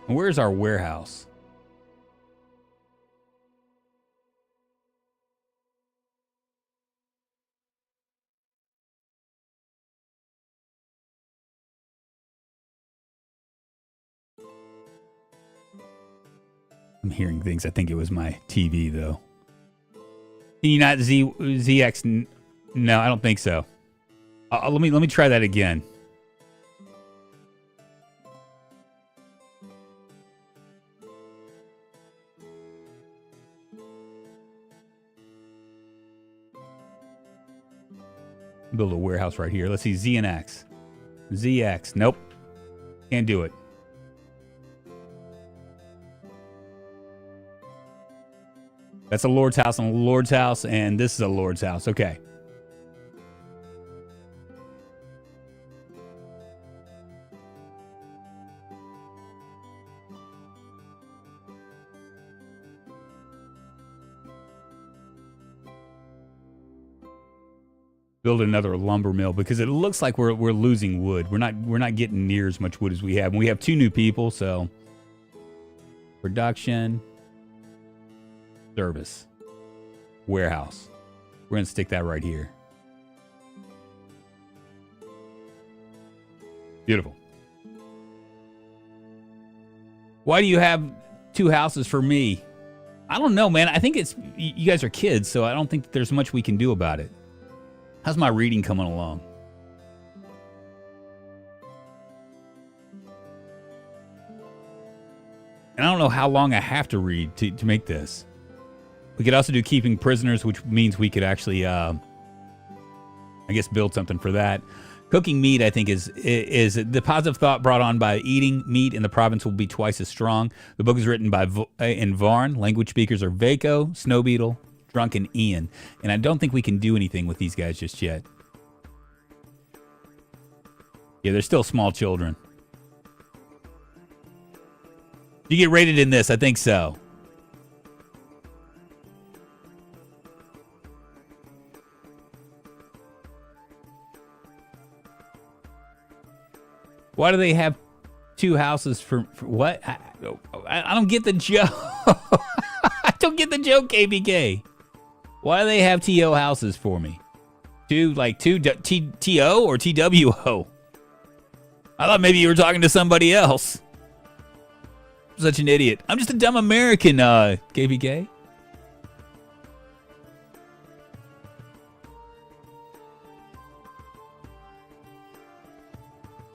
And where's our warehouse? I'm hearing things. I think it was my TV, though. Can you not ZX? No, I don't think so. Let me try that again. Build a warehouse right here. Let's see, Z and X. ZX. Nope. Can't do it. That's a lord's house and a lord's house, and this is a lord's house. Okay. Build another lumber mill because it looks like we're losing wood. We're not getting near as much wood as we have. And we have 2 new people, so production, service, warehouse. We're gonna stick that right here. Beautiful. Why do you have 2 houses for me? I don't know, man. I think it's you guys are kids, so I don't think there's much we can do about it. How's my reading coming along? And I don't know how long I have to read to make this. We could also do keeping prisoners, which means we could actually, I guess, build something for that. Cooking meat, I think, is the positive thought brought on by eating meat in the province will be twice as strong. The book is written by in Varn. Language speakers are Vaco, Snowbeetle, Drunk, and Ian. And I don't think we can do anything with these guys just yet. Yeah, they're still small children. You get rated in this, I think so. Why do they have two houses for what? I don't get the joke. I don't get the joke, KBK. Why do they have TO houses for me? Two TO or TWO? I thought maybe you were talking to somebody else. I'm such an idiot. I'm just a dumb American, KBK.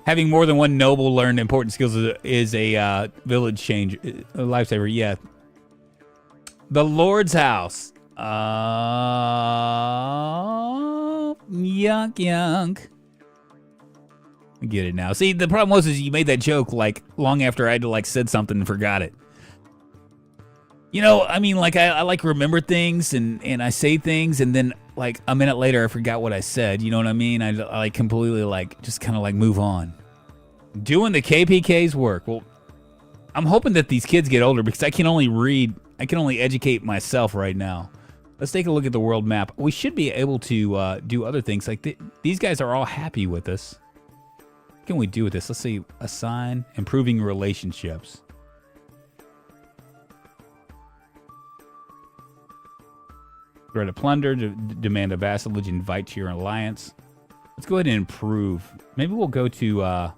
Having more than one noble learn important skills is a village change, a lifesaver. Yeah. The Lord's house. Yunk. I get it now. See, the problem was is you made that joke like long after I had to like said something and forgot it. You know, I mean, like I like remember things and I say things and then like a minute later I forgot what I said. You know what I mean? I like completely like just kind of like move on. Doing the KPK's work. Well, I'm hoping that these kids get older because I can only read. I can only educate myself right now. Let's take a look at the world map. We should be able to do other things. Like these guys are all happy with us. What can we do with this? Let's see. Assign improving relationships. Threat of plunder, demand a vassalage, invite to your alliance. Let's go ahead and improve. Maybe we'll go to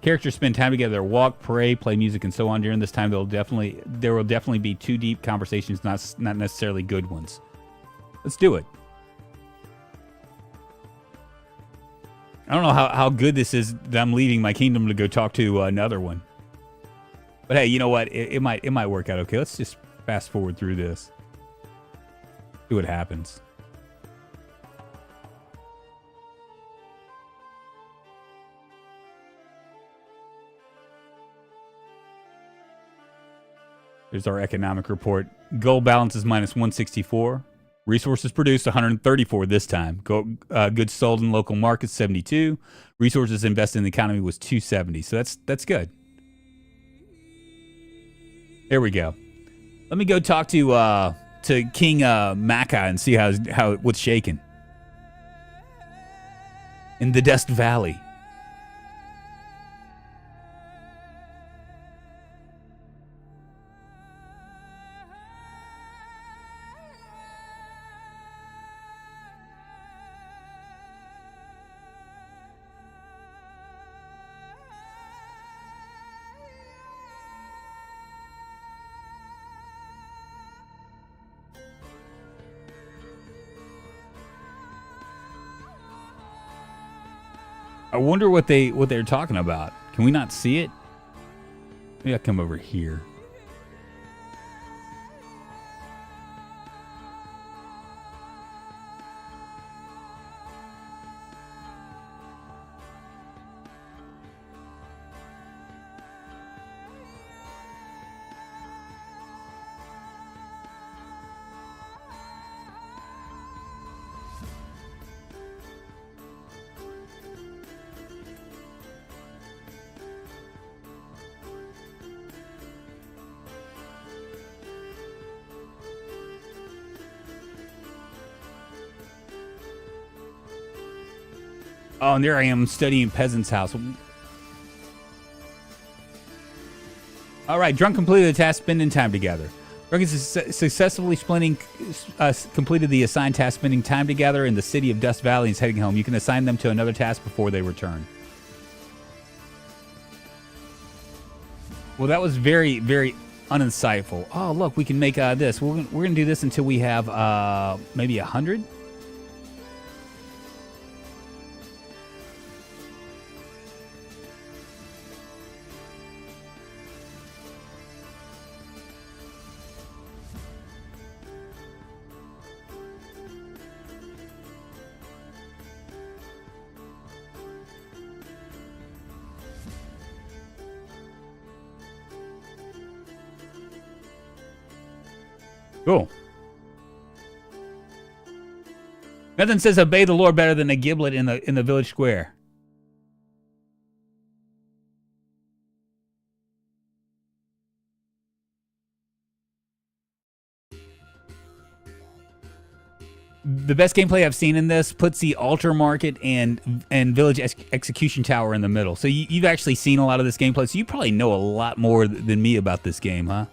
characters spend time together, walk, pray, play music, and so on. During this time, there will definitely be too deep conversations, not necessarily good ones. Let's do it. I don't know how good this is that I'm leaving my kingdom to go talk to another one. But hey, you know what? It might work out okay. Let's just fast forward through this. See what happens. There's our economic report. Gold balance is minus 164. Resources produced 134 this time. Goods sold in local markets 72. Resources invested in the economy was 270. So that's good. There we go. Let me go talk to King Maca and see how what's shaking in the Dust Valley. I wonder what they're talking about. Can we not see it? Maybe I'll come over here. Oh, and there I am studying Peasant's House. All right, Drunk completed the task, spending time together. Drunk has successfully completed the assigned task, spending time together in the city of Dust Valley and is heading home. You can assign them to another task before they return. Well, that was very, very uninsightful. Oh, look, we can make this. We're going to do this until we have maybe 100. Cool. Nothing says obey the Lord better than a giblet in the village square. The best gameplay I've seen in this puts the altar market and village execution tower in the middle. So you've actually seen a lot of this gameplay, so you probably know a lot more than me about this game, huh?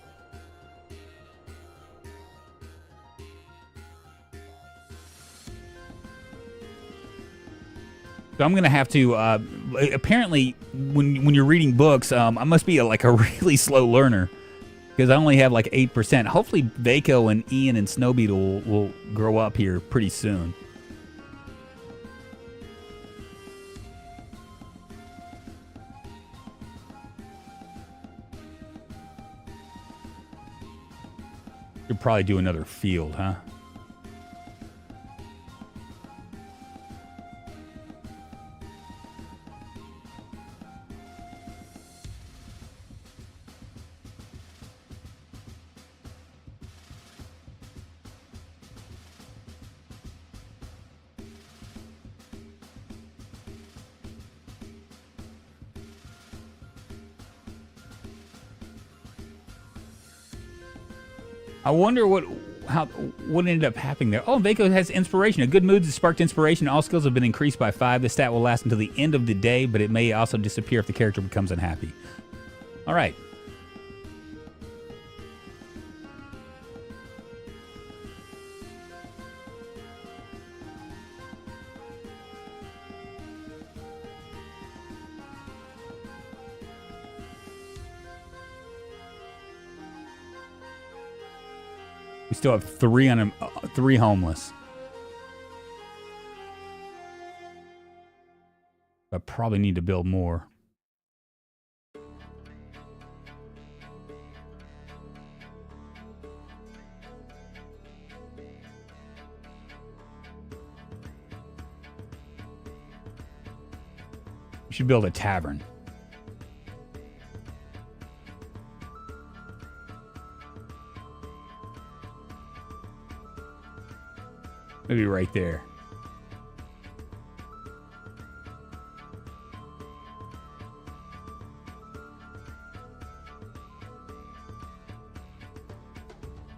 So I'm gonna have to. Apparently, when you're reading books, I must be like a really slow learner because I only have like 8%. Hopefully, Vaco and Ian and Snowbeetle will grow up here pretty soon. You'll probably do another field, huh? I wonder what ended up happening there. Oh, Vaco has inspiration. A good mood has sparked inspiration. All skills have been increased by 5. The stat will last until the end of the day, but it may also disappear if the character becomes unhappy. All right. We still have 3 homeless. I probably need to build more. We should build a tavern. Maybe right there.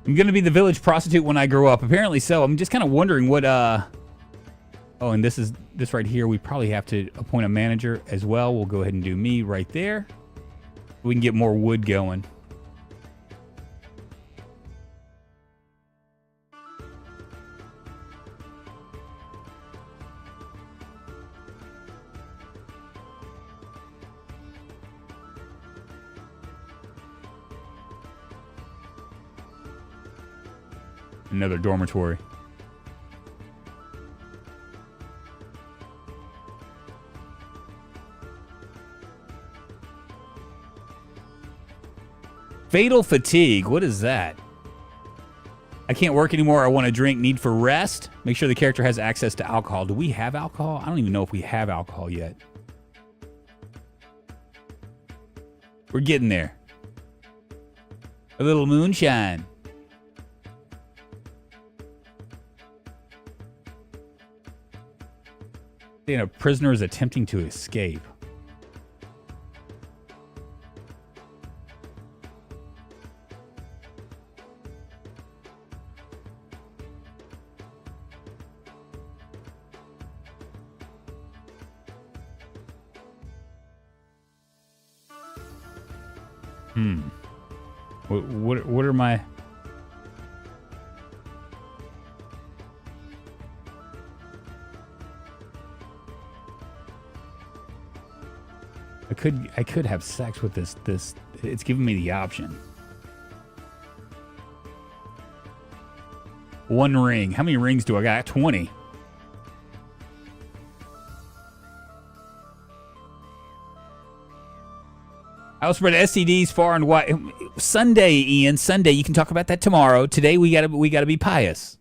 I'm going to be the village prostitute when I grow up. Apparently so. I'm just kind of wondering what... Oh, and this right here. We probably have to appoint a manager as well. We'll go ahead and do me right there. We can get more wood going. Another dormitory. Fatal fatigue. What is that? I can't work anymore. I want to drink. Need for rest. Make sure the character has access to alcohol. Do we have alcohol? I don't even know if we have alcohol yet. We're getting there. A little moonshine. A prisoner is attempting to escape. What are my... I could have sex with this. It's giving me the option. 1 ring. How many rings do I got? 20. I'll spread STDs far and wide. Sunday, Ian. Sunday. You can talk about that tomorrow. Today we gotta be pious.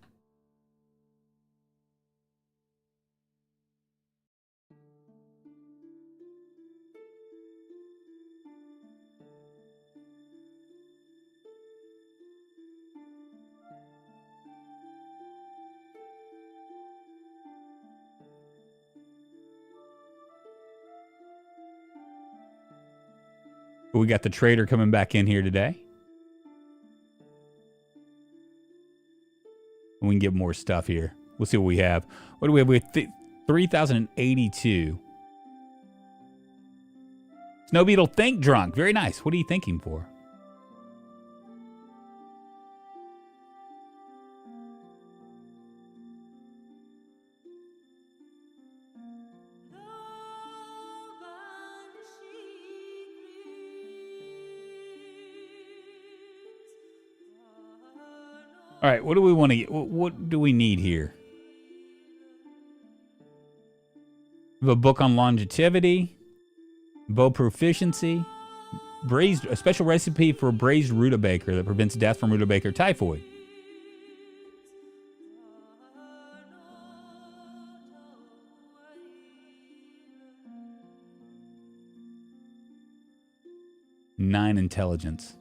We got the trader coming back in here today. We can get more stuff here. We'll see what we have. What do we have? We have 3,082. Snow Beetle, think drunk. Very nice. What are you thinking for? All right, what do we want to get? What do we need here? We have a book on longevity, bow proficiency, a special recipe for braised rutabaker that prevents death from rutabaker typhoid. Nine intelligence.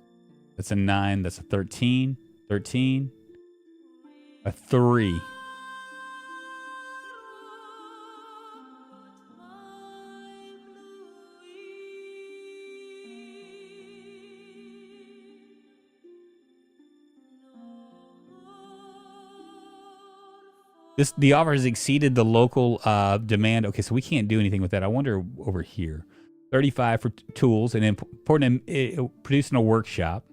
That's a 9. That's a 13. 13. A 3. The offer has exceeded the local demand. Okay, so we can't do anything with that. I wonder over here. 35 for tools and important producing a workshop.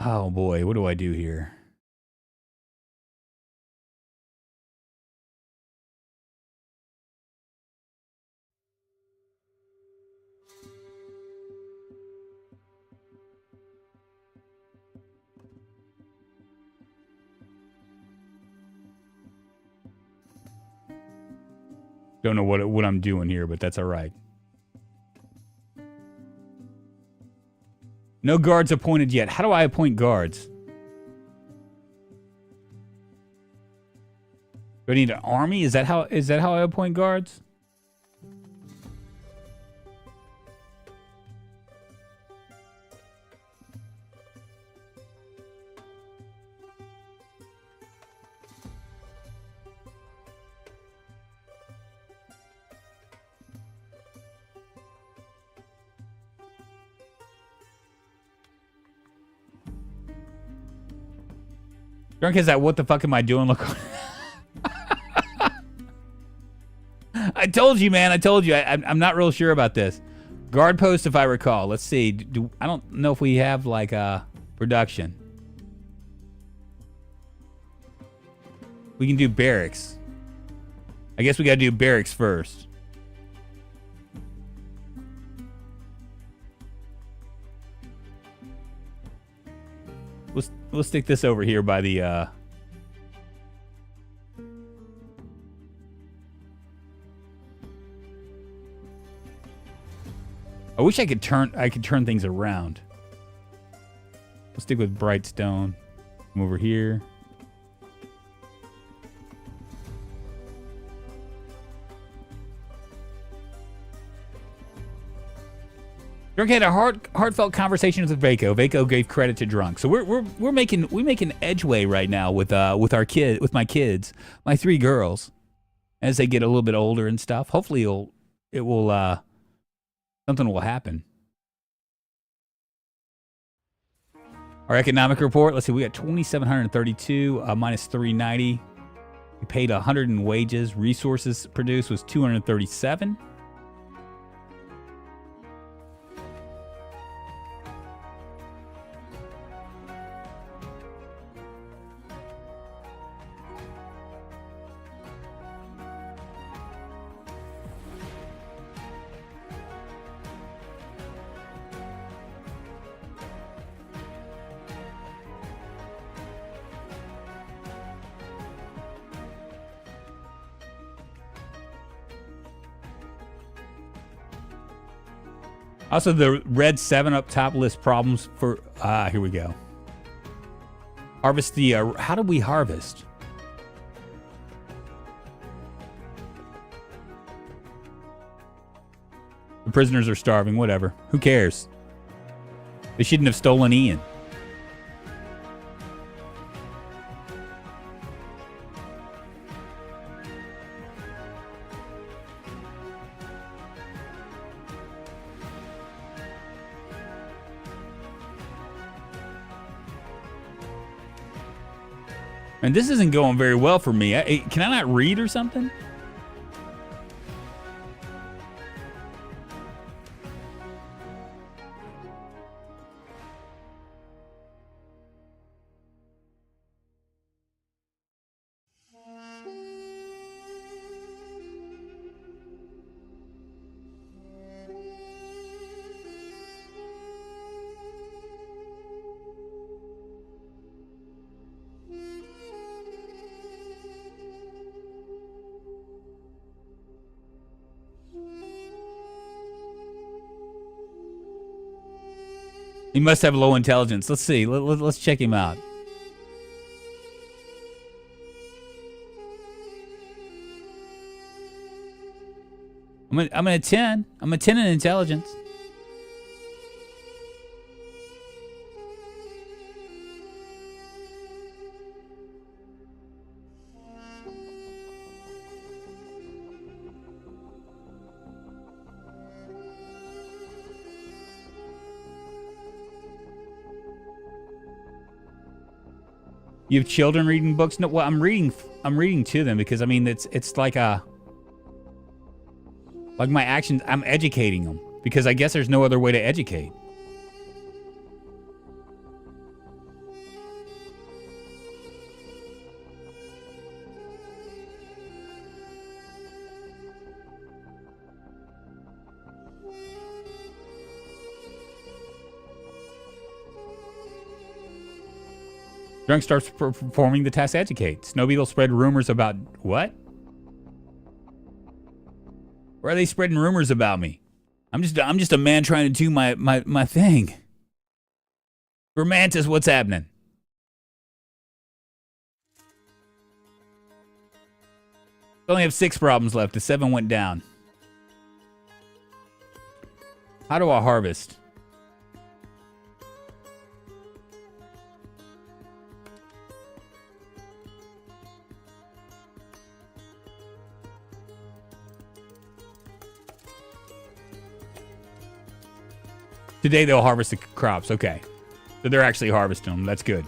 Oh boy, what do I do here? Don't know what I'm doing here, but that's all right. No guards appointed yet. How do I appoint guards? Do I need an army? Is that how I appoint guards? Drunk is that, what the fuck am I doing? Look. I told you, man. I told you. I'm not real sure about this. Guard post, if I recall. Let's see. I don't know if we have, like, production. We can do barracks. I guess we got to do barracks first. We'll stick this over here by the I wish I could turn things around. We'll stick with Brightstone. Come over here. Drunk had a heartfelt conversation with Vaco. Vaco gave credit to Drunk, so we're making edgeway right now with my kids, my 3 girls, as they get a little bit older and stuff. Hopefully, something will happen. Our economic report. Let's see. We got 2,732 minus 390. We paid 100 in wages. Resources produced was 237. Also, the red 7 up top list problems for... here we go. Harvest the... how do we harvest? The prisoners are starving. Whatever. Who cares? They shouldn't have stolen Ian. And this isn't going very well for me. Can I not read or something? He must have low intelligence. Let's see. Let's check him out. I'm a 10. I'm a 10 in intelligence. You have children reading books? No, well, I'm reading to them because I mean it's like my actions. I'm educating them because I guess there's no other way to educate. Drunk starts performing the task educate. Snowbeetle spread rumors about what? Where are they spreading rumors about me? I'm just a man trying to do my thing. Romantis, what's happening? I only have 6 problems left. The 7 went down. How do I harvest? Today they'll harvest the crops. Okay. So they're actually harvesting them. That's good.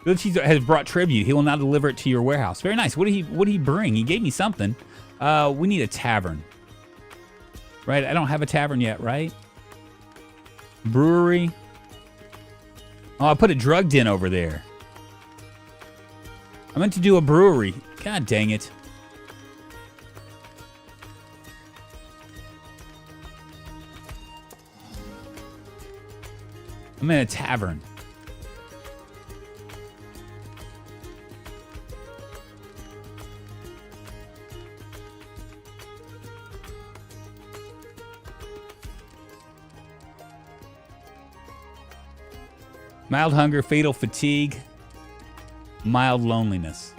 He has brought tribute. He will now deliver it to your warehouse. Very nice. What did he bring? He gave me something. We need a tavern. Right? I don't have a tavern yet, right? Brewery. Oh, I put a drug den over there. I meant to do a brewery. God dang it. I'm in a tavern. Mild hunger, fatal fatigue. Mild loneliness.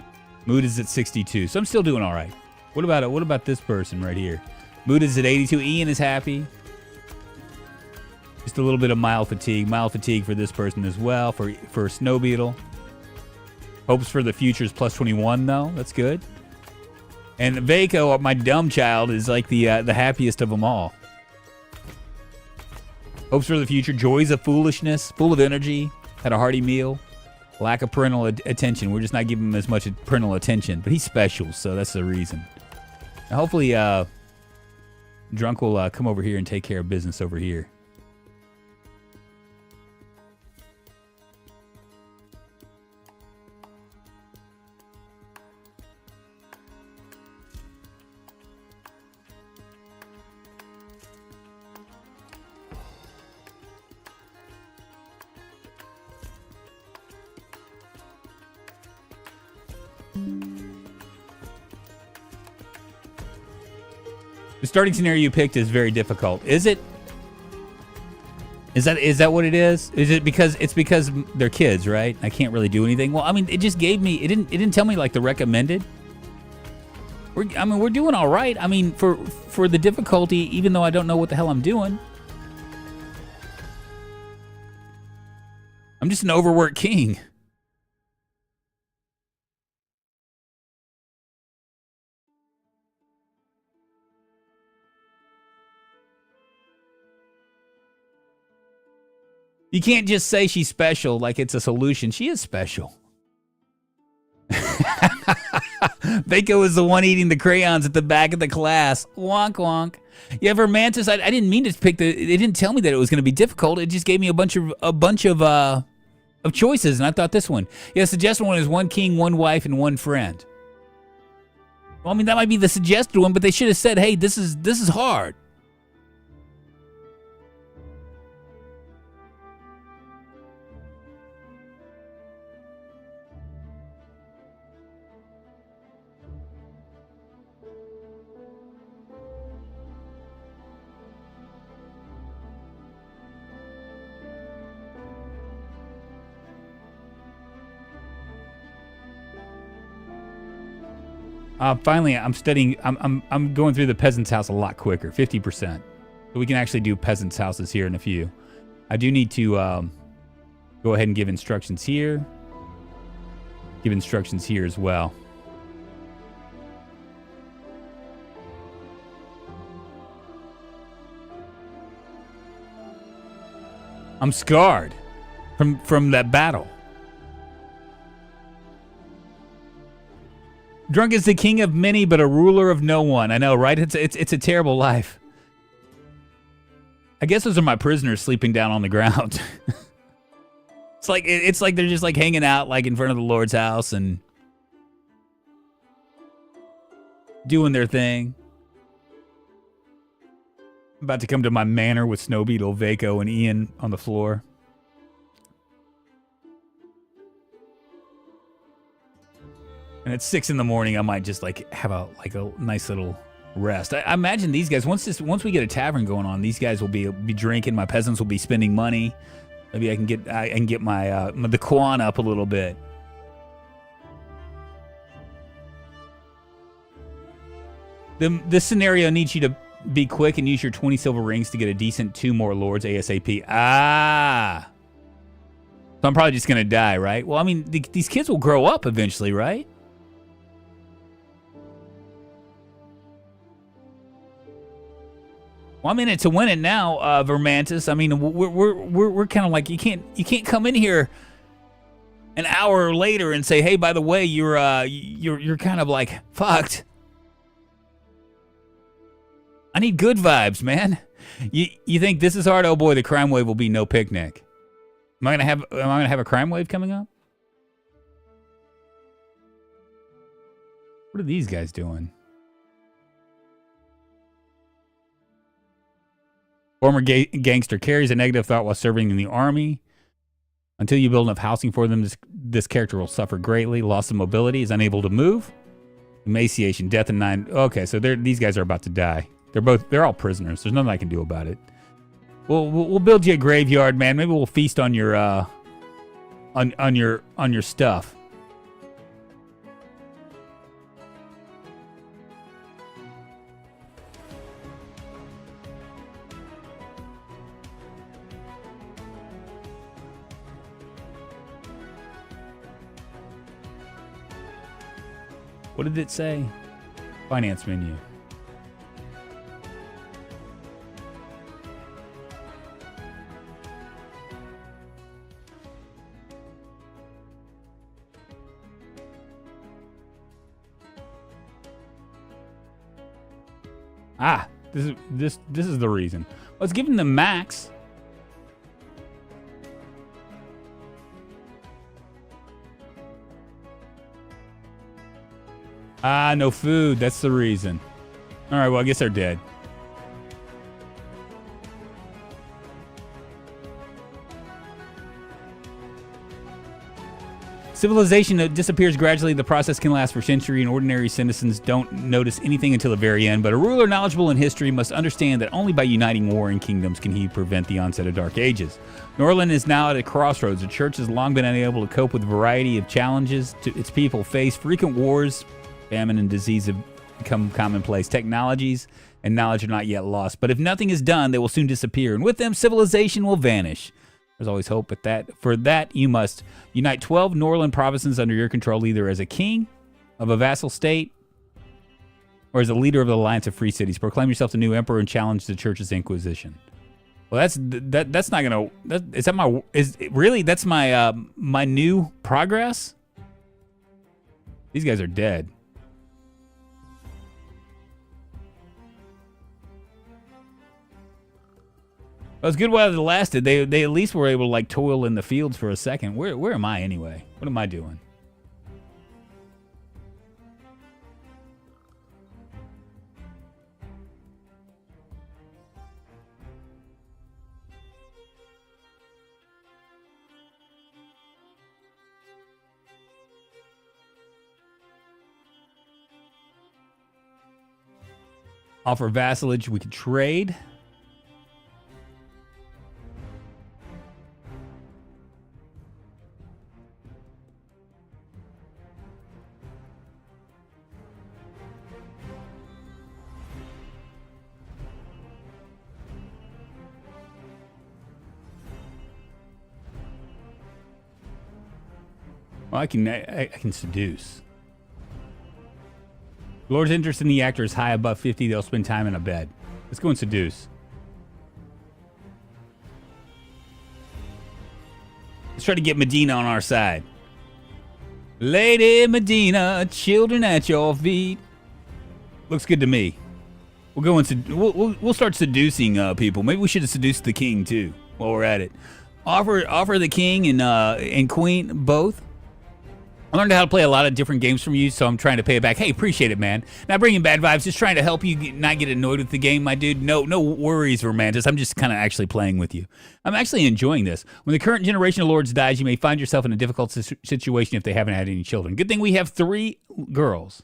Mood is at 62, so I'm still doing all right. What about this person right here? Mood is at 82. Ian is happy. Just a little bit of mild fatigue. Mild fatigue for this person as well. For Snowbeetle. Hopes for the future is plus 21 though. That's good. And Vaco, my dumb child, is like the happiest of them all. Hopes for the future. Joys of foolishness. Full of energy. Had a hearty meal. Lack of parental attention. We're just not giving him as much parental attention. But he's special, so that's the reason. Now hopefully, Drunk will come over here and take care of business over here. The starting scenario you picked is very difficult. Is it Is that what it is? Is it because they're kids, right? I can't really do anything. Well, I mean, it just gave me it didn't tell me like the recommended. We're doing all right. I mean, for the difficulty, even though I don't know what the hell I'm doing. I'm just an overworked king. You can't just say she's special like it's a solution. She is special. Vaco is the one eating the crayons at the back of the class. Wonk wonk. Yeah, for Mantis, I didn't mean to pick the. It didn't tell me that it was going to be difficult. It just gave me a bunch of choices, and I thought this one. Yeah, the suggested one is one king, one wife, and one friend. Well, I mean that might be the suggested one, but they should have said, "Hey, this is hard." Finally, I'm studying. I'm going through the peasant's house a lot quicker, 50%. So we can actually do peasants' houses here in a few. I do need to go ahead and give instructions here. Give instructions here as well. I'm scarred from that battle. Drunk is the king of many, but a ruler of no one. I know, right? It's a terrible life. I guess those are my prisoners sleeping down on the ground. it's like they're just like hanging out like in front of the Lord's house and doing their thing. I'm about to come to my manor with Snowbeetle, Vaco, and Ian on the floor. And at 6 in the morning, I might just like have a nice little rest. I imagine these guys once we get a tavern going on, these guys will be drinking. My peasants will be spending money. Maybe I can get my the Quan up a little bit. This scenario needs you to be quick and use your 20 silver rings to get a decent 2 more lords ASAP. Ah. So I'm probably just gonna die, right? Well, I mean, these kids will grow up eventually, right? Well, I'm in it to win it now, Vermantis. I mean, we're kind of like you can't come in here an hour later and say, hey, by the way, you're kind of like fucked. I need good vibes, man. You think this is hard? Oh boy, the crime wave will be no picnic. Am I gonna have a crime wave coming up? What are these guys doing? Former gangster carries a negative thought while serving in the army. Until you build enough housing for them, this character will suffer greatly. Loss of mobility, is unable to move. Emaciation, death in 9. Okay, so these guys are about to die. They're all prisoners. There's nothing I can do about it. We'll build you a graveyard, man. Maybe we'll feast on your on your stuff. What did it say? Finance menu. Ah, this is the reason. Let's give him the max. Ah, no food. That's the reason. All right, well, I guess they're dead. Civilization disappears gradually. The process can last for centuries, and ordinary citizens don't notice anything until the very end. But a ruler knowledgeable in history must understand that only by uniting warring kingdoms can he prevent the onset of Dark Ages. Norland is now at a crossroads. The church has long been unable to cope with a variety of challenges its people face. Frequent wars, famine, and disease have become commonplace. Technologies and knowledge are not yet lost. But if nothing is done, they will soon disappear, and with them, civilization will vanish. There's always hope, but for that, you must unite 12 Norland provinces under your control, either as a king of a vassal state or as a leader of the Alliance of Free Cities. Proclaim yourself the new emperor and challenge the church's inquisition. Well, that's not gonna. That's my new progress. These guys are dead. Well, it's good while it lasted. They at least were able to like toil in the fields for a second. Where am I anyway? What am I doing? Offer vassalage. We could trade. Well, I can seduce. Lord's interest in the actor is high, above 50. They'll spend time in a bed. Let's go and seduce. Let's try to get Medina on our side. Lady Medina, children at your feet. Looks good to me. We'll go and we'll start seducing people. Maybe we should have seduced the king too while we're at it. Offer the king and queen both. I learned how to play a lot of different games from you, so I'm trying to pay it back. Hey, appreciate it, man. Not bringing bad vibes, just trying to help you not get annoyed with the game, my dude. No worries, Romantis. I'm just kind of actually playing with you. I'm actually enjoying this. When the current generation of lords dies, you may find yourself in a difficult situation if they haven't had any children. Good thing we have 3 girls.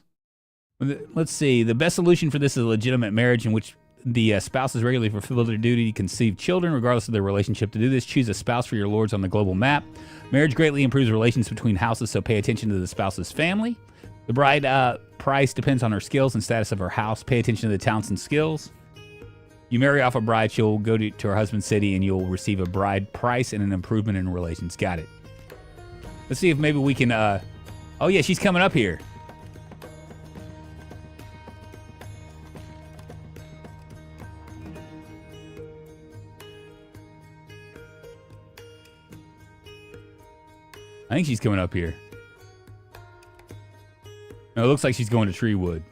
Let's see. The best solution for this is a legitimate marriage in which the spouses regularly fulfill their duty to conceive children, regardless of their relationship. To do this, choose a spouse for your lords on the global map. Marriage greatly improves relations between houses, so pay attention to the spouse's family. The bride price depends on her skills and status of her house. Pay attention to the talents and skills. You marry off a bride, she'll go to her husband's city, and you'll receive a bride price and an improvement in relations. Got it. Let's see if maybe we can... Oh, yeah, she's coming up here. I think she's coming up here. No, it looks like she's going to Treewood.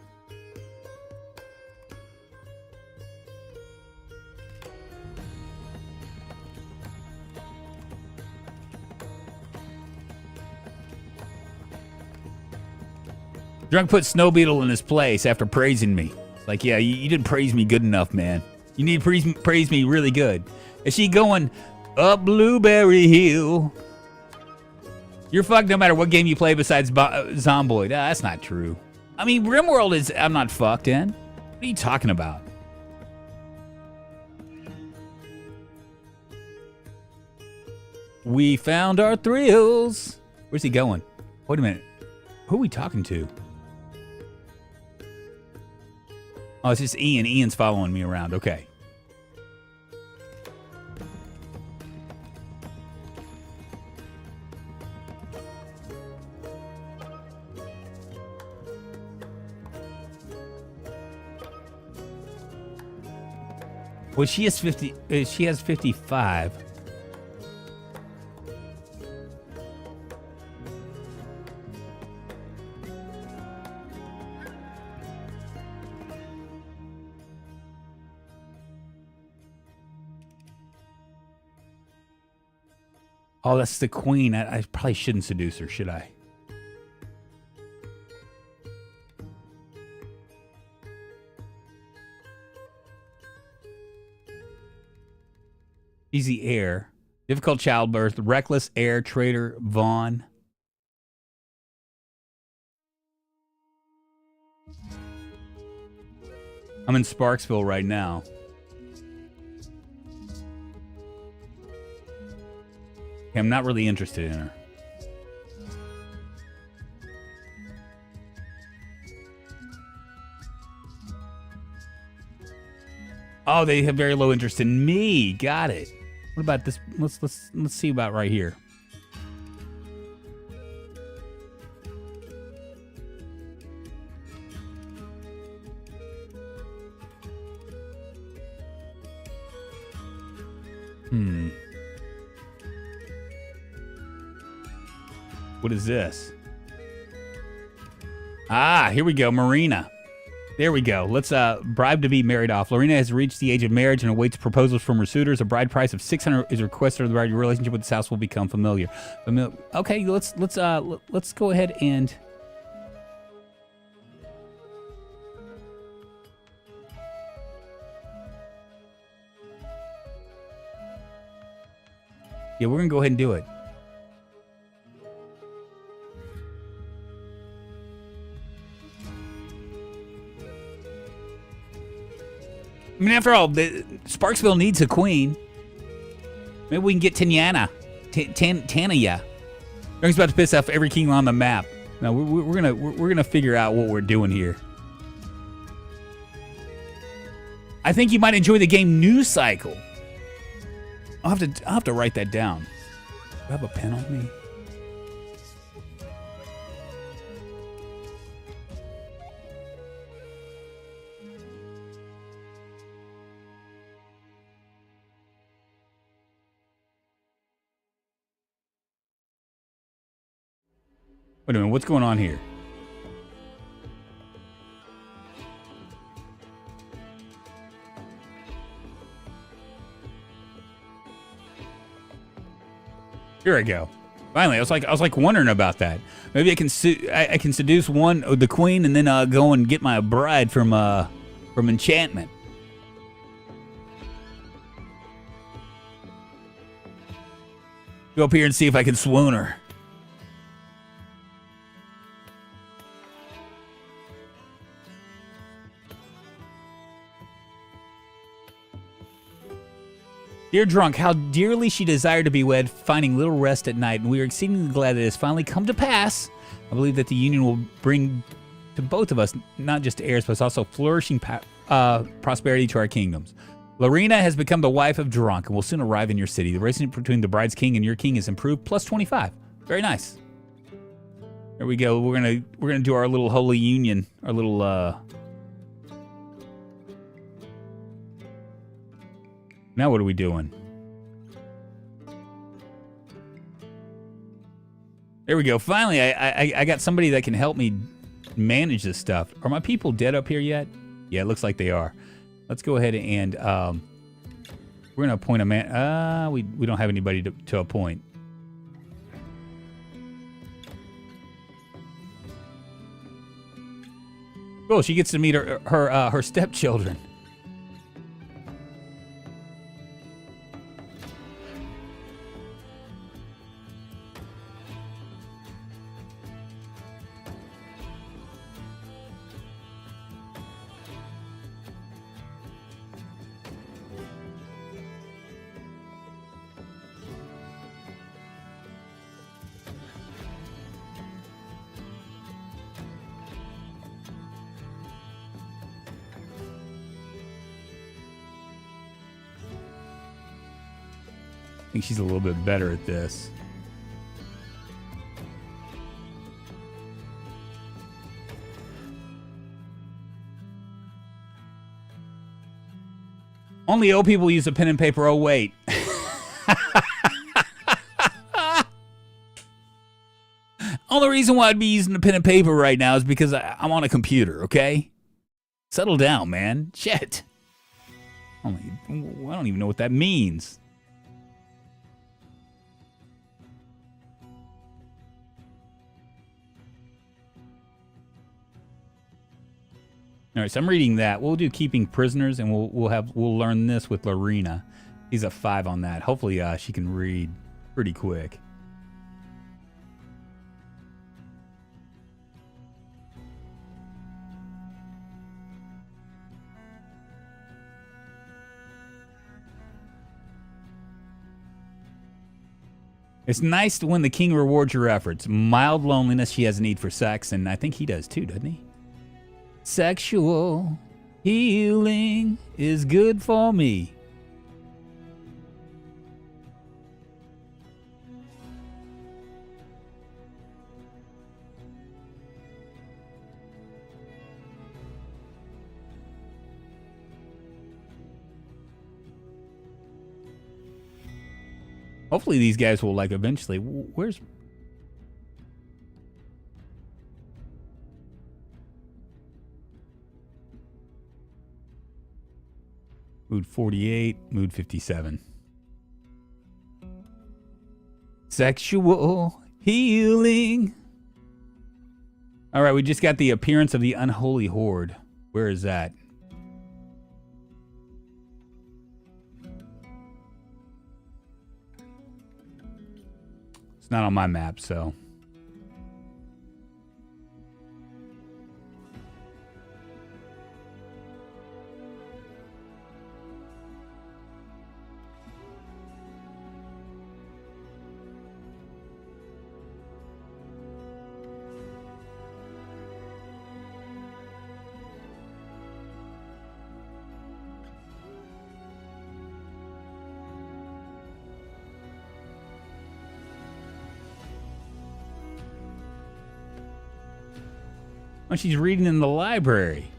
Drunk put Snow Beetle in his place after praising me. It's like, yeah, you didn't praise me good enough, man. You need to praise me really good. Is she going up Blueberry Hill? You're fucked no matter what game you play besides Zomboid. That's not true. I mean, Rimworld is... I'm not fucked in. What are you talking about? We found our thrills. Where's he going? Wait a minute. Who are we talking to? Oh, it's just Ian. Ian's following me around. Okay. Well, she has 50. She has 55. Oh, that's the queen. I probably shouldn't seduce her, should I? Easy heir. Difficult childbirth. Reckless heir. Traitor. Vaughn. I'm in Sparksville right now. Okay, I'm not really interested in her. Oh, they have very low interest in me. Got it. What about this? Let's see about right here. What is this? Ah, here we go, Marina. There we go. Let's bribe to be married off. Lorena has reached the age of marriage and awaits proposals from her suitors. A bride price of 600 is requested, or the bride. Your relationship with this house will become familiar. Okay, let's go ahead and. Yeah, we're gonna go ahead and do it. I mean, after all, Sparksville needs a queen. Maybe we can get Tanyana. Tanya. He's about to piss off every king on the map. No, we're gonna figure out what we're doing here. I think you might enjoy the game news cycle. I'll have to write that down. Do I have a pen on me? Wait a minute, what's going on here? Here I go. Finally, I was like wondering about that. Maybe I can seduce the queen and then go and get my bride from enchantment. Go up here and see if I can swoon her. Dear Drunk, how dearly she desired to be wed, finding little rest at night, and we are exceedingly glad that it has finally come to pass. I believe that the union will bring to both of us not just heirs, but also flourishing prosperity to our kingdoms. Lorena has become the wife of Drunk and will soon arrive in your city. The relationship between the bride's king and your king is improved, plus 25. Very nice. There we go. We're gonna do our little holy union, our little Now what are we doing? There we go. Finally, I got somebody that can help me manage this stuff. Are my people dead up here yet? Yeah, it looks like they are. Let's go ahead and we're gonna appoint a man. We don't have anybody to appoint. Cool. She gets to meet her stepchildren. I think she's a little bit better at this. Only old people use a pen and paper. Oh, wait. Only reason why I'd be using a pen and paper right now is because I'm on a computer, okay? Settle down, man. Shit. I don't even know what that means. All right, so I'm reading that. We'll do keeping prisoners, and we'll learn this with Lorena. He's a 5 on that. Hopefully, she can read pretty quick. It's nice when the king rewards your efforts. Mild loneliness, she has a need for sex, and I think he does too, doesn't he? Sexual healing is good for me. Hopefully these guys will, like, eventually... Where's... Mood 48, mood 57. Sexual healing. All right, we just got the appearance of the unholy horde. Where is that? It's not on my map, so... Oh, she's reading in the library.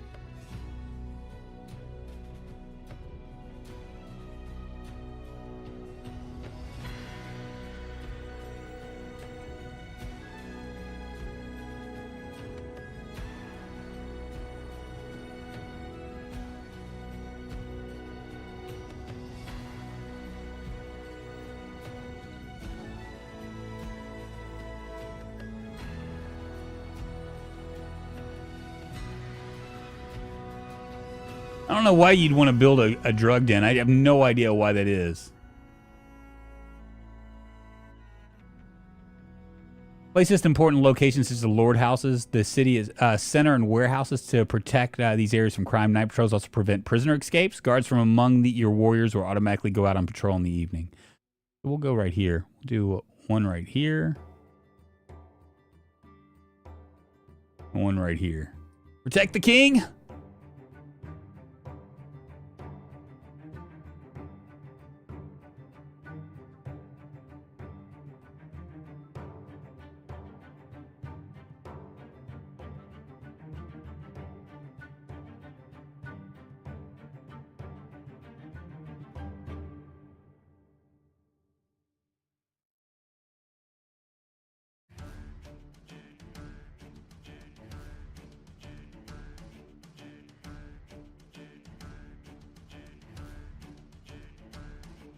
I don't know why you'd want to build a drug den. I have no idea why that is. Places important locations such as the lord houses. The city is center and warehouses to protect these areas from crime. Night patrols also prevent prisoner escapes. Guards from among your warriors will automatically go out on patrol in the evening. So we'll go right here. We'll do one right here. One right here. Protect the king.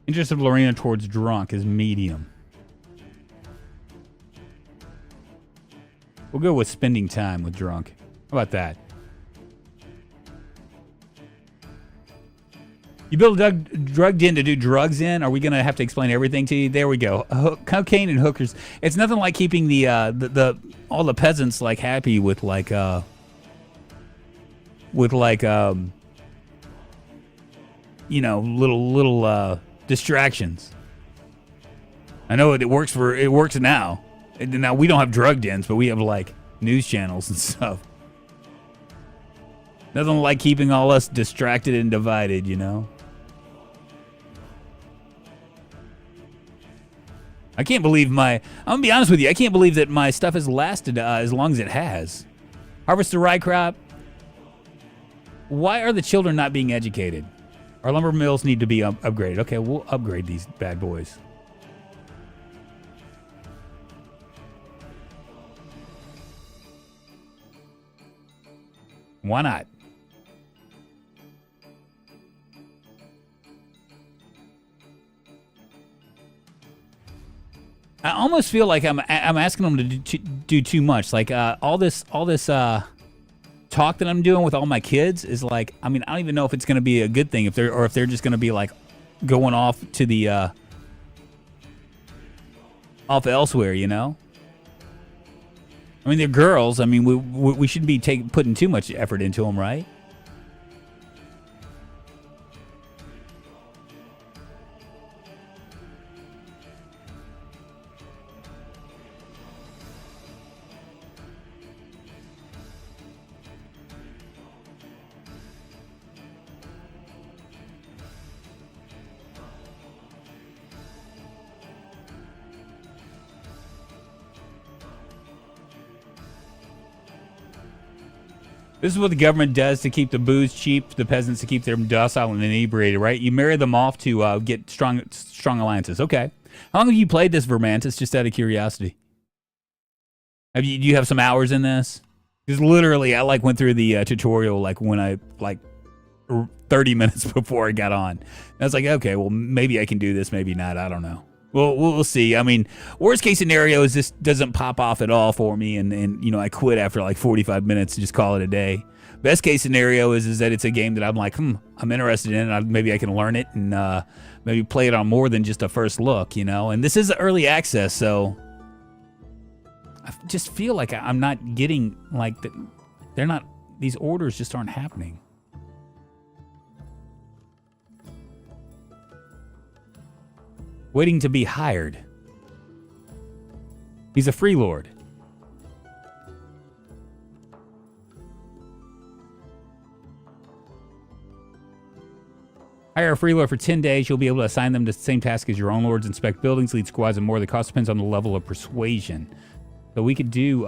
Interest of Lorena towards drunk is medium. We'll go with spending time with drunk. How about that? You build a drug den to do drugs in? Are we going to have to explain everything to you? There we go. Cocaine and hookers. It's nothing like keeping the all the peasants like happy with you know, little distractions. I know it works now. Now we don't have drug dens, but we have like news channels and stuff. Nothing like keeping all us distracted and divided, you know. I can't believe I'm gonna be honest with you, I can't believe that my stuff has lasted as long as it has. Harvest the rye crop. Why are the children not being educated? Our lumber mills need to be upgraded. Okay, we'll upgrade these bad boys. Why not? I almost feel like I'm asking them to do too much. Like all this talk that I'm doing with all my kids is like, I mean, I don't even know if it's going to be a good thing if they're just going to be like going off to the off elsewhere, you know. I mean, they're girls. I mean, we shouldn't be putting too much effort into them, right? This is what the government does to keep the booze cheap, the peasants to keep them docile and inebriated, right? You marry them off to get strong alliances. Okay. How long have you played this, Vermantis, just out of curiosity? Do you have some hours in this? Because literally, I went through the tutorial when I 30 minutes before I got on. And I was like, okay, well, maybe I can do this, maybe not. I don't know. Well, we'll see. I mean, worst case scenario is this doesn't pop off at all for me, and I quit after 45 minutes and just call it a day. Best case scenario is that it's a game that I'm like, I'm interested in, and maybe I can learn it and maybe play it on more than just a first look, And this is early access, so I just feel like I'm not getting they're not. These orders just aren't happening. Waiting to be hired. He's a free lord. Hire a free lord for 10 days. You'll be able to assign them to the same task as your own lords, inspect buildings, lead squads, and more. The cost depends on the level of persuasion. So we could do...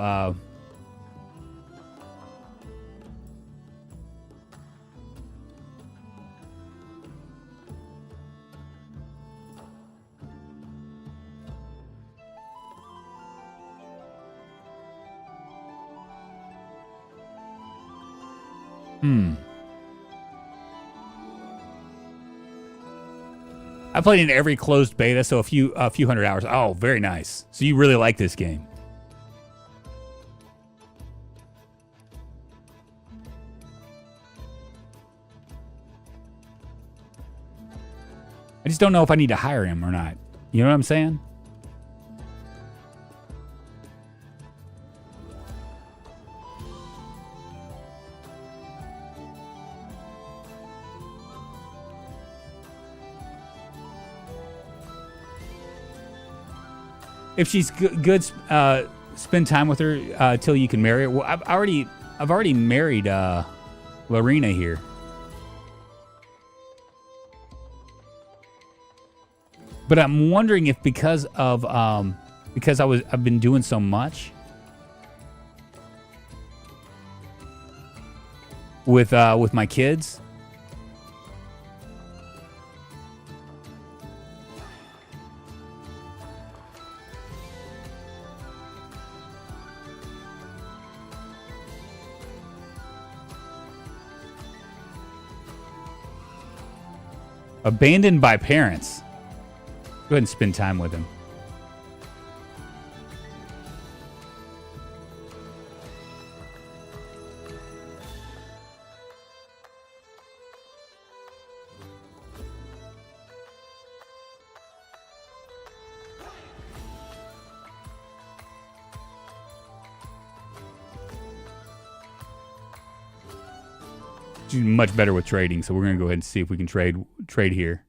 I played in every closed beta, so a few hundred hours. Oh, very nice. So you really like this game. I just don't know if I need to hire him or not. You know what I'm saying? If she's good, spend time with her till you can marry her. Well, I've already married Lorena here. But I'm wondering if because I've been doing so much with my kids. Abandoned by parents. Go ahead and spend time with him. She's much better with trading, so we're going to go ahead and see if we can trade here.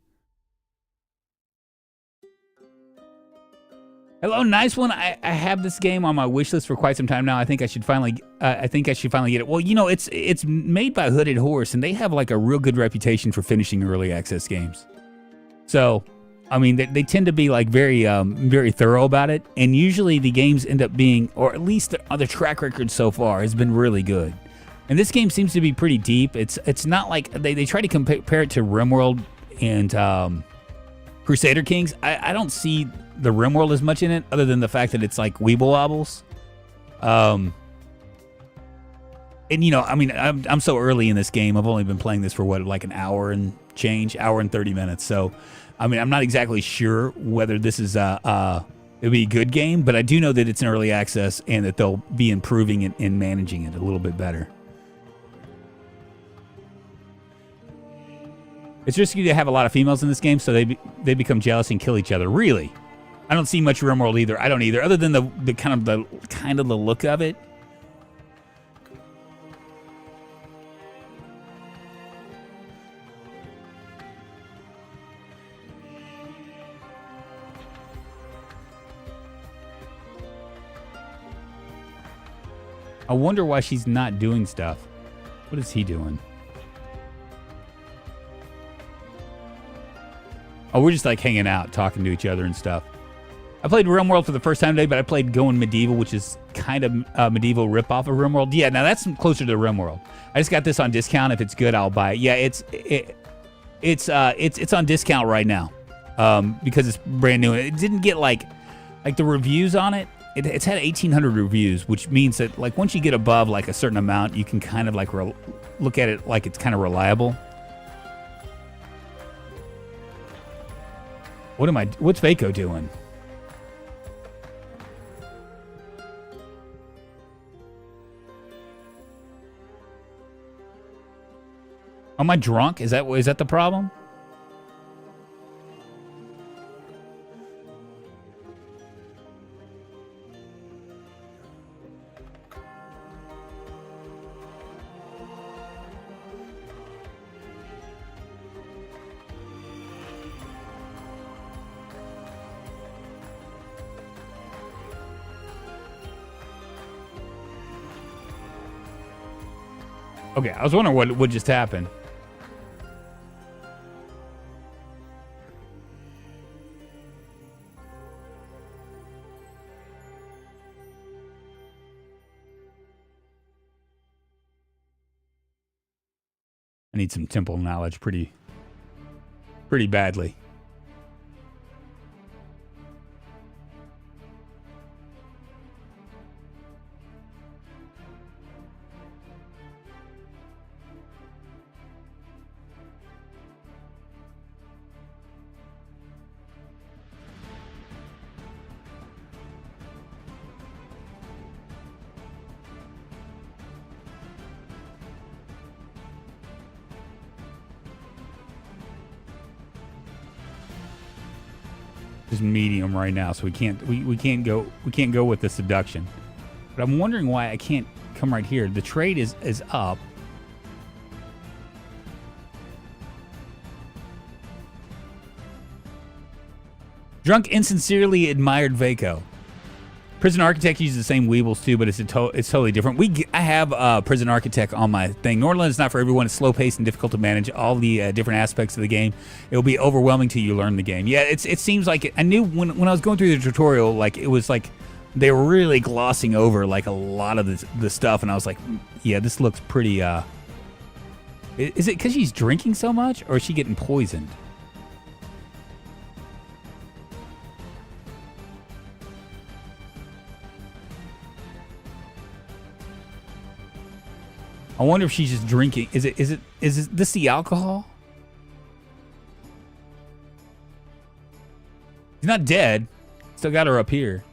Hello, nice one. I have this game on my wish list for quite some time now. I think I should finally get it. Well, it's made by Hooded Horse, and they have a real good reputation for finishing early access games. So, I mean, they tend to be very very thorough about it, and usually the games end up being, or at least the track record so far has been really good. And this game seems to be pretty deep. It's not like they try to compare it to Rimworld and Crusader Kings. I don't see the Rimworld as much in it, other than the fact that it's weeble wobbles. And I mean, I'm so early in this game. I've only been playing this for an hour and change, hour and 30 minutes. So, I mean, I'm not exactly sure whether this is it'll be a good game, but I do know that it's an early access and that they'll be improving it and managing it a little bit better. It's risky to have a lot of females in this game, so they become jealous and kill each other. Really, I don't see much Rimworld either. I don't either, other than the kind of the look of it. I wonder why she's not doing stuff. What is he doing? Oh, we're just hanging out, talking to each other and stuff. I played Rimworld for the first time today, but I played Going Medieval, which is kind of a medieval ripoff of Rimworld. Yeah, now that's closer to Rimworld. I just got this on discount. If it's good, I'll buy it. Yeah, it's on discount right now because it's brand new. It didn't get like the reviews on it. It's had 1,800 reviews, which means that like once you get above like a certain amount, you can kind of like look at it like it's kind of reliable. What's Vaco doing? Am I drunk? Is that the problem? Okay, I was wondering what just happened. I need some temple knowledge pretty badly. Just medium right now, so we can't go with the seduction. But I'm wondering why I can't come right here. The trade is up. Drunk insincerely admired Vaco. Prison Architect uses the same weebles too, but it's totally different. I have Prison Architect on my thing. Norland is not for everyone. It's slow paced and difficult to manage all the different aspects of the game. It will be overwhelming till you learn the game. Yeah, it seems like I knew when I was going through the tutorial, like it was like they were really glossing over like a lot of the stuff, and I was like, yeah, this looks pretty. Is it because she's drinking so much, or is she getting poisoned? I wonder if she's just drinking. Is this the alcohol? She's not dead. Still got her up here.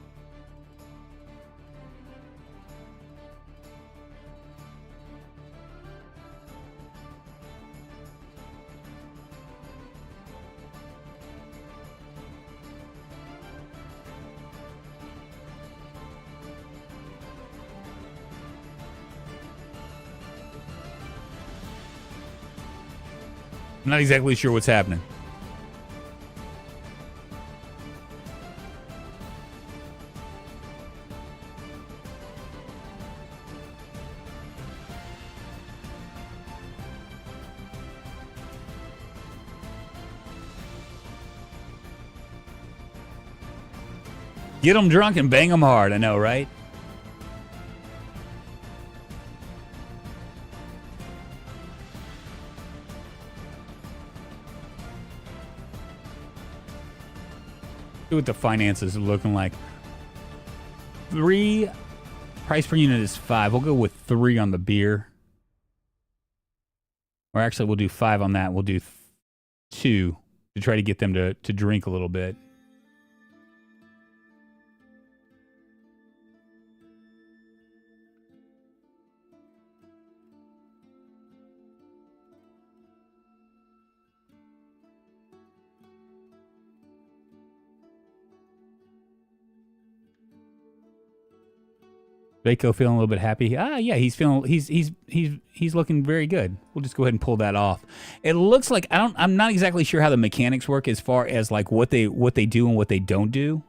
I'm not exactly sure what's happening. Get them drunk and bang them hard, I know, right? See what the finances are looking like. 3 price per unit is 5. We'll go with 3 on the beer. Or actually, we'll do 5 on that. We'll do 2 to try to get them to drink a little bit. Vaco feeling a little bit happy. Yeah, he's looking very good. We'll just go ahead and pull that off. It looks like I'm not exactly sure how the mechanics work as far as like what they do and what they don't do.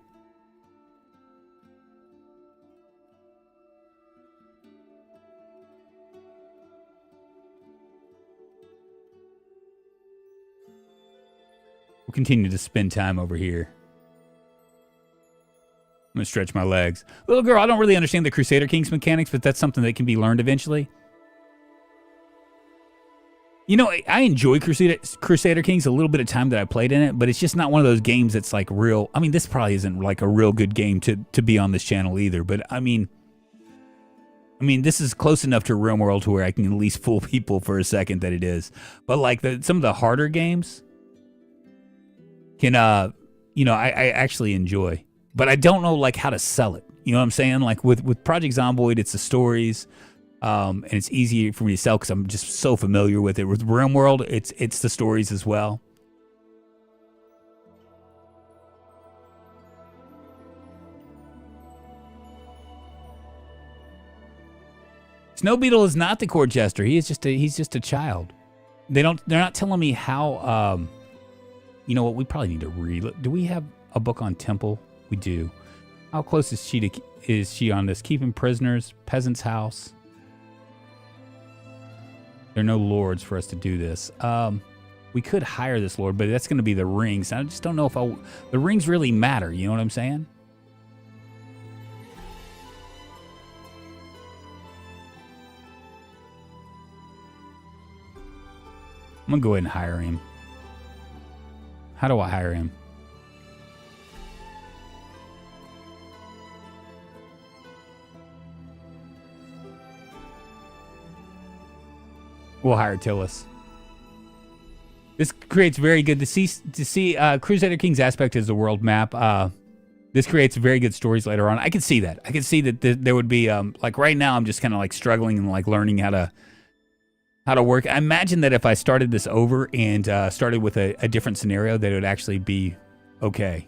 We'll continue to spend time over here. I'm going to stretch my legs. Little girl, I don't really understand the Crusader Kings mechanics, but that's something that can be learned eventually. You know, I enjoy Crusader Kings, a little bit of time that I played in it, but it's just not one of those games that's like real. I mean, this probably isn't like a real good game to be on this channel either, but I mean, this is close enough to Rimworld to where I can at least fool people for a second that it is. But like some of the harder games can, you know, I actually enjoy. But I don't know like how to sell it. You know what I'm saying? Like with Project Zomboid, it's the stories. And it's easy for me to sell because I'm just so familiar with it. With Rimworld, it's the stories as well. Snow Beetle is not the court jester. He's just a child. They're not telling me how. You know what? We probably need to read. Do we have a book on Temple? We do. How close is she on this? Keeping prisoners, peasant's house. There are no lords for us to do this. We could hire this lord, but that's going to be the rings. I just don't know if the rings really matter. You know what I'm saying? I'm going to go ahead and hire him. How do I hire him? We'll hire Tillis. This creates very good to see Crusader Kings aspect as the world map. This creates very good stories later on. I can see that. I can see that there would be like right now I'm just kind of like struggling and like learning how to work. I imagine that if I started this over and started with a different scenario, that it would actually be okay.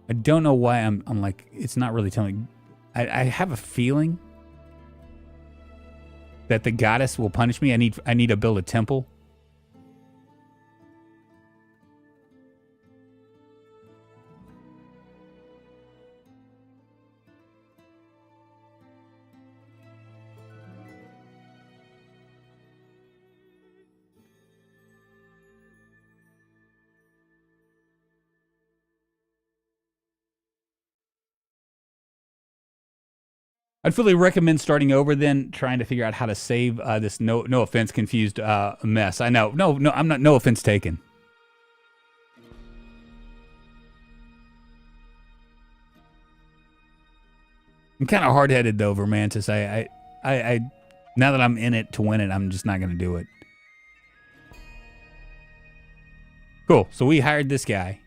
I don't know why I'm like, it's not really telling me. I have a feeling that the goddess will punish me. I need to build a temple. I'd fully recommend starting over, then trying to figure out how to save this no offense confused mess. I know, no, I'm not. No offense taken. I'm kind of hard-headed though, Vermantis. I now that I'm in it to win it, I'm just not going to do it. Cool. So we hired this guy.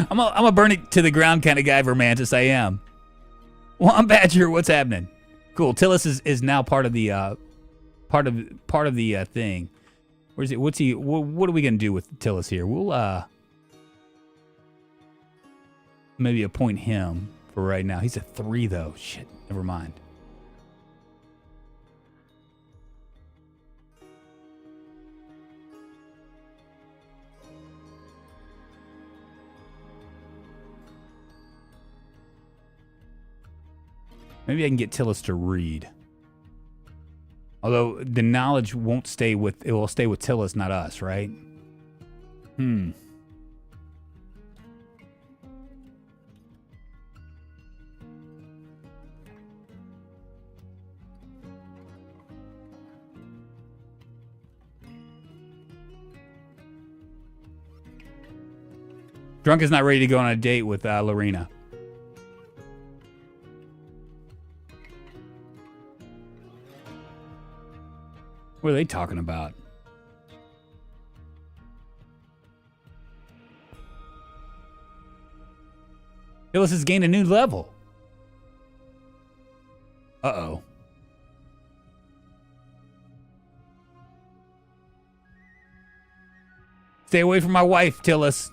I'm a burn it to the ground kind of guy, Vermantis. I am. Well, I'm Badger. What's happening? Cool. Tillis is now part of the thing. Where's it? What's he? What are we gonna do with Tillis here? We'll maybe appoint him for right now. He's a 3 though. Shit. Never mind. Maybe I can get Tillis to read. Although the knowledge won't stay with, it will stay with Tillis, not us, right? Drunk is not ready to go on a date with Lorena. What are they talking about? Tillis has gained a new level. Uh-oh. Stay away from my wife, Tillis.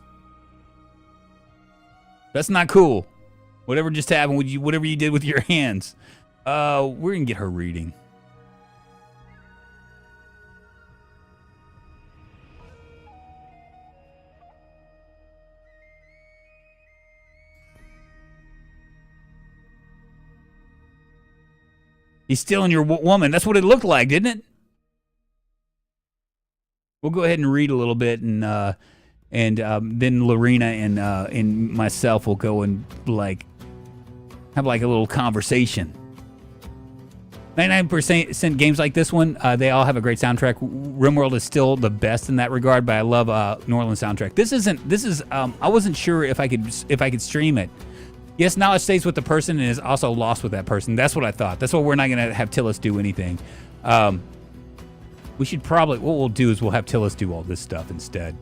That's not cool. Whatever just happened with you, whatever you did with your hands. We're gonna get her reading. He's stealing your woman. That's what it looked like, didn't it? We'll go ahead and read a little bit, and then Lorena and myself will go and have a little conversation. 99% games like this one, they all have a great soundtrack. Rimworld is still the best in that regard, but I love Norland soundtrack. This is I wasn't sure if I could stream it. Yes, knowledge stays with the person and is also lost with that person. That's what I thought. That's why we're not going to have Tillis do anything. We should probably, what we'll do is we'll have Tillis do all this stuff instead.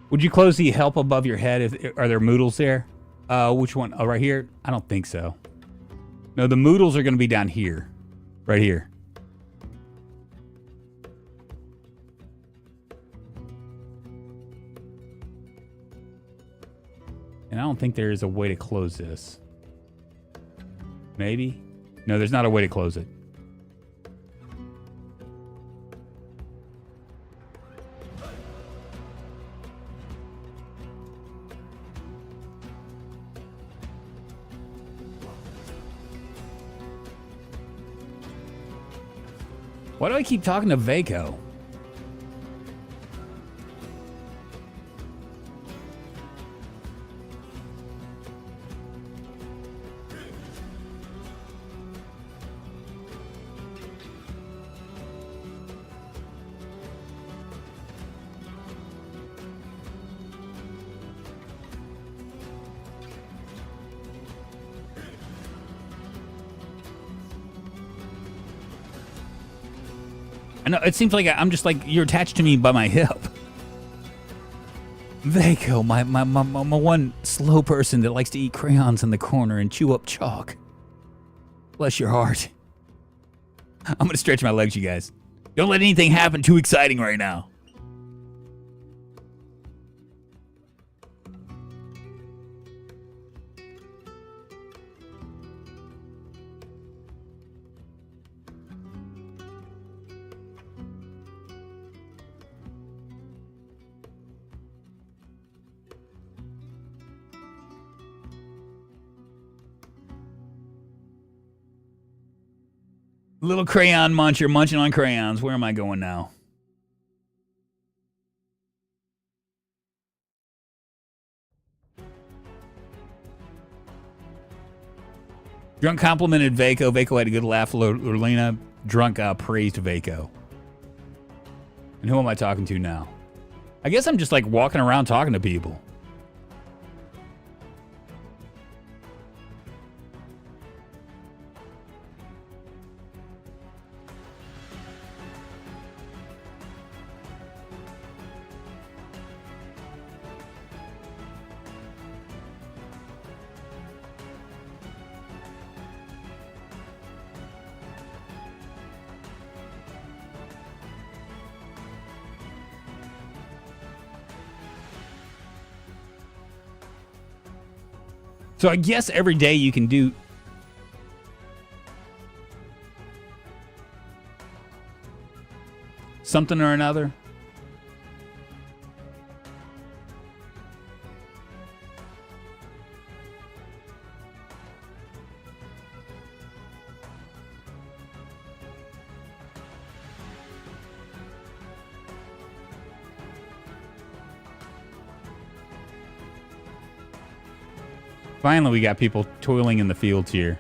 Would you close the help above your head? Are there moodles there? Which one? Oh, right here? I don't think so. No, the moodles are going to be down here. Right here. And I don't think there is a way to close this. Maybe? No, there's not a way to close it. Why do I keep talking to Vaco? I know, it seems like I'm just like, you're attached to me by my hip. Vaco, my one slow person that likes to eat crayons in the corner and chew up chalk. Bless your heart. I'm going to stretch my legs, you guys. Don't let anything happen too exciting right now. Little crayon muncher, munching on crayons. Where am I going now? Drunk complimented Vaco. Vaco had a good laugh. Lorena drunk praised Vaco. And who am I talking to now? I guess I'm just like walking around talking to people. So I guess every day you can do something or another. Finally, we got people toiling in the fields here.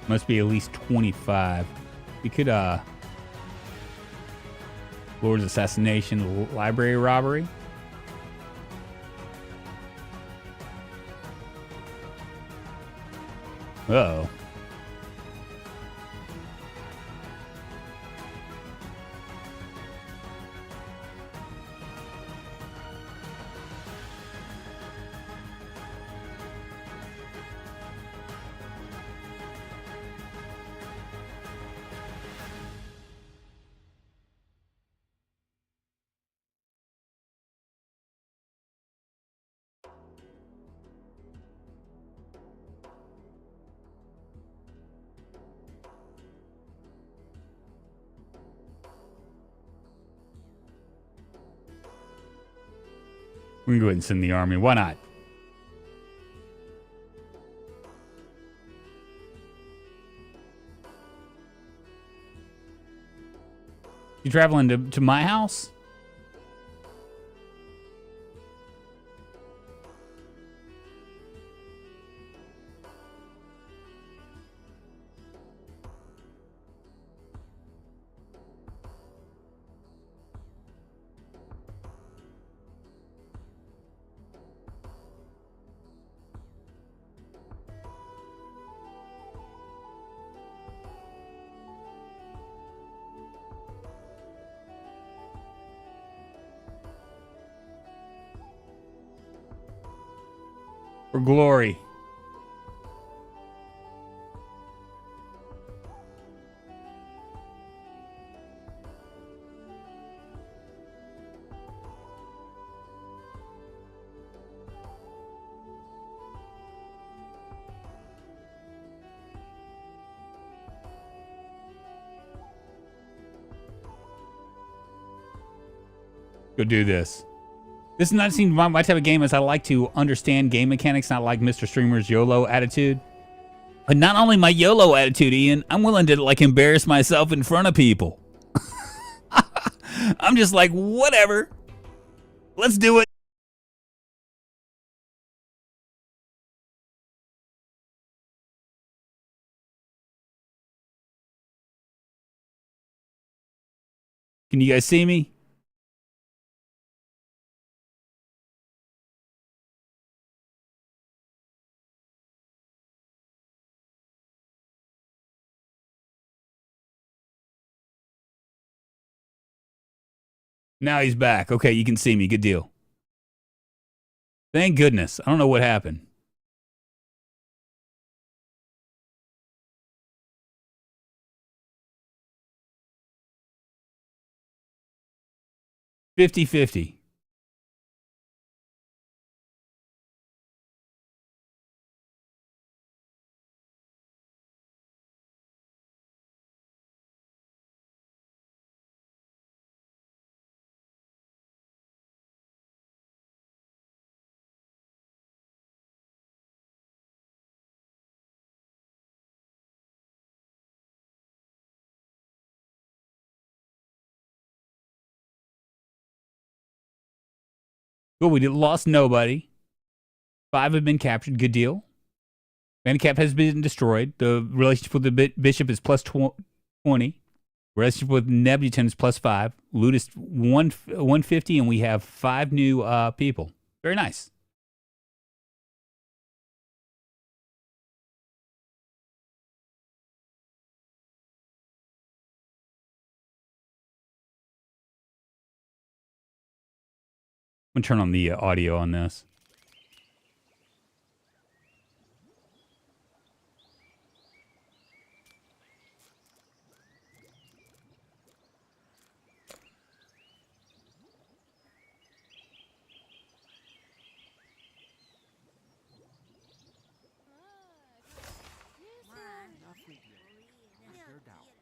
Must be at least 25. We could, Lord's assassination, library robbery. Uh-oh. We can go ahead and send the army. Why not? You traveling to my house? For glory. Go do this. This does not seem my type of game, as I like to understand game mechanics, not like Mr. Streamer's YOLO attitude. But not only my YOLO attitude, Ian, I'm willing to like embarrass myself in front of people. I'm just like, whatever. Let's do it. Can you guys see me? Now he's back. Okay, you can see me. Good deal. Thank goodness. I don't know what happened. $50-50. Well, we lost nobody. 5 have been captured. Good deal. Handicap has been destroyed. The relationship with the bishop is plus 20. Relationship with Nebuton is plus 5. Loot is 150, and we have 5 new people. Very nice. I'm going to turn on the audio on this.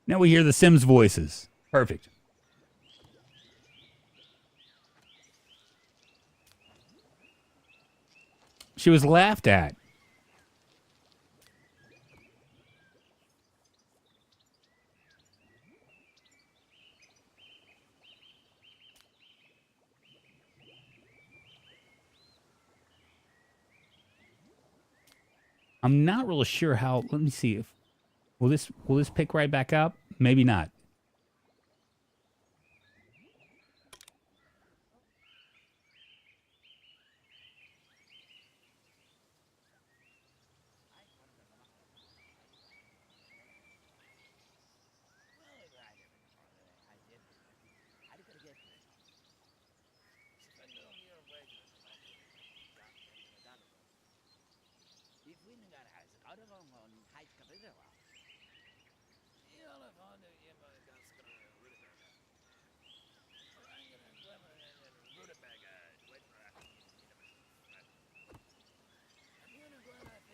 Now we hear the Sims voices. Perfect. She was laughed at. I'm not really sure how. Let me see if will this pick right back up? Maybe not.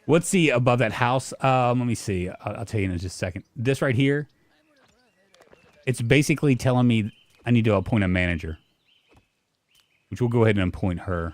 What's the above that house? Let me see. I'll tell you in just a second. This right here, it's basically telling me I need to appoint a manager, which we'll go ahead and appoint her.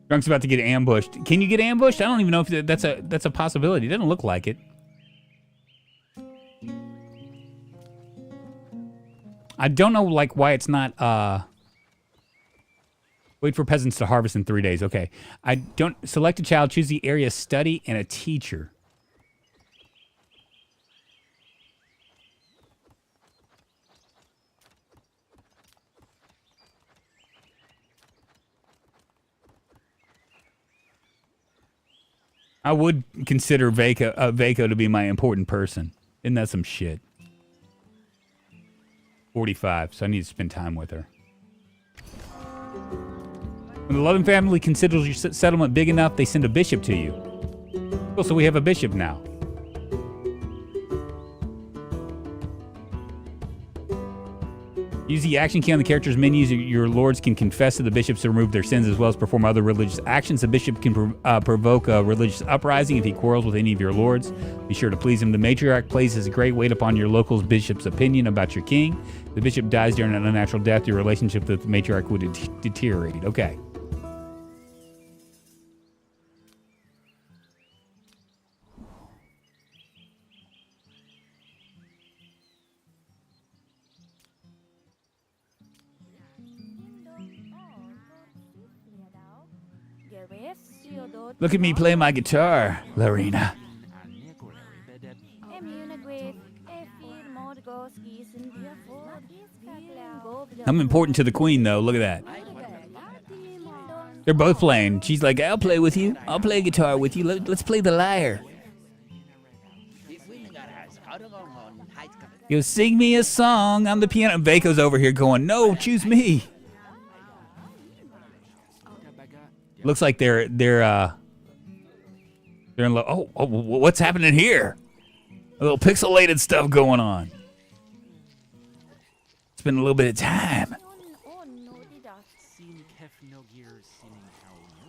Drunk's about to get ambushed. Can you get ambushed? I don't even know if that's a possibility. It doesn't look like it. I don't know like why it's not wait for peasants to harvest in 3 days. Okay. I don't select a child, choose the area study and a teacher. I would consider Vaco to be my important person. Isn't that some shit? 45, so I need to spend time with her. When the loving family considers your settlement big enough, they send a bishop to you. Cool, so we have a bishop now. Use the action key on the character's menus. Your lords can confess to the bishops to remove their sins as well as perform other religious actions. The bishop can provoke a religious uprising if he quarrels with any of your lords. Be sure to please him. The matriarch places great weight upon your local bishop's opinion about your king. If the bishop dies during an unnatural death, your relationship with the matriarch would deteriorate. Okay. Look at me play my guitar, Lorena. I'm important to the queen, though. Look at that. They're both playing. She's like, I'll play with you. I'll play guitar with you. Let's play the lyre. You sing me a song. I'm the piano. And Vaco's over here going, no, choose me. Looks like they're in love. Oh, what's happening here? A little pixelated stuff going on. Spend a little bit of time.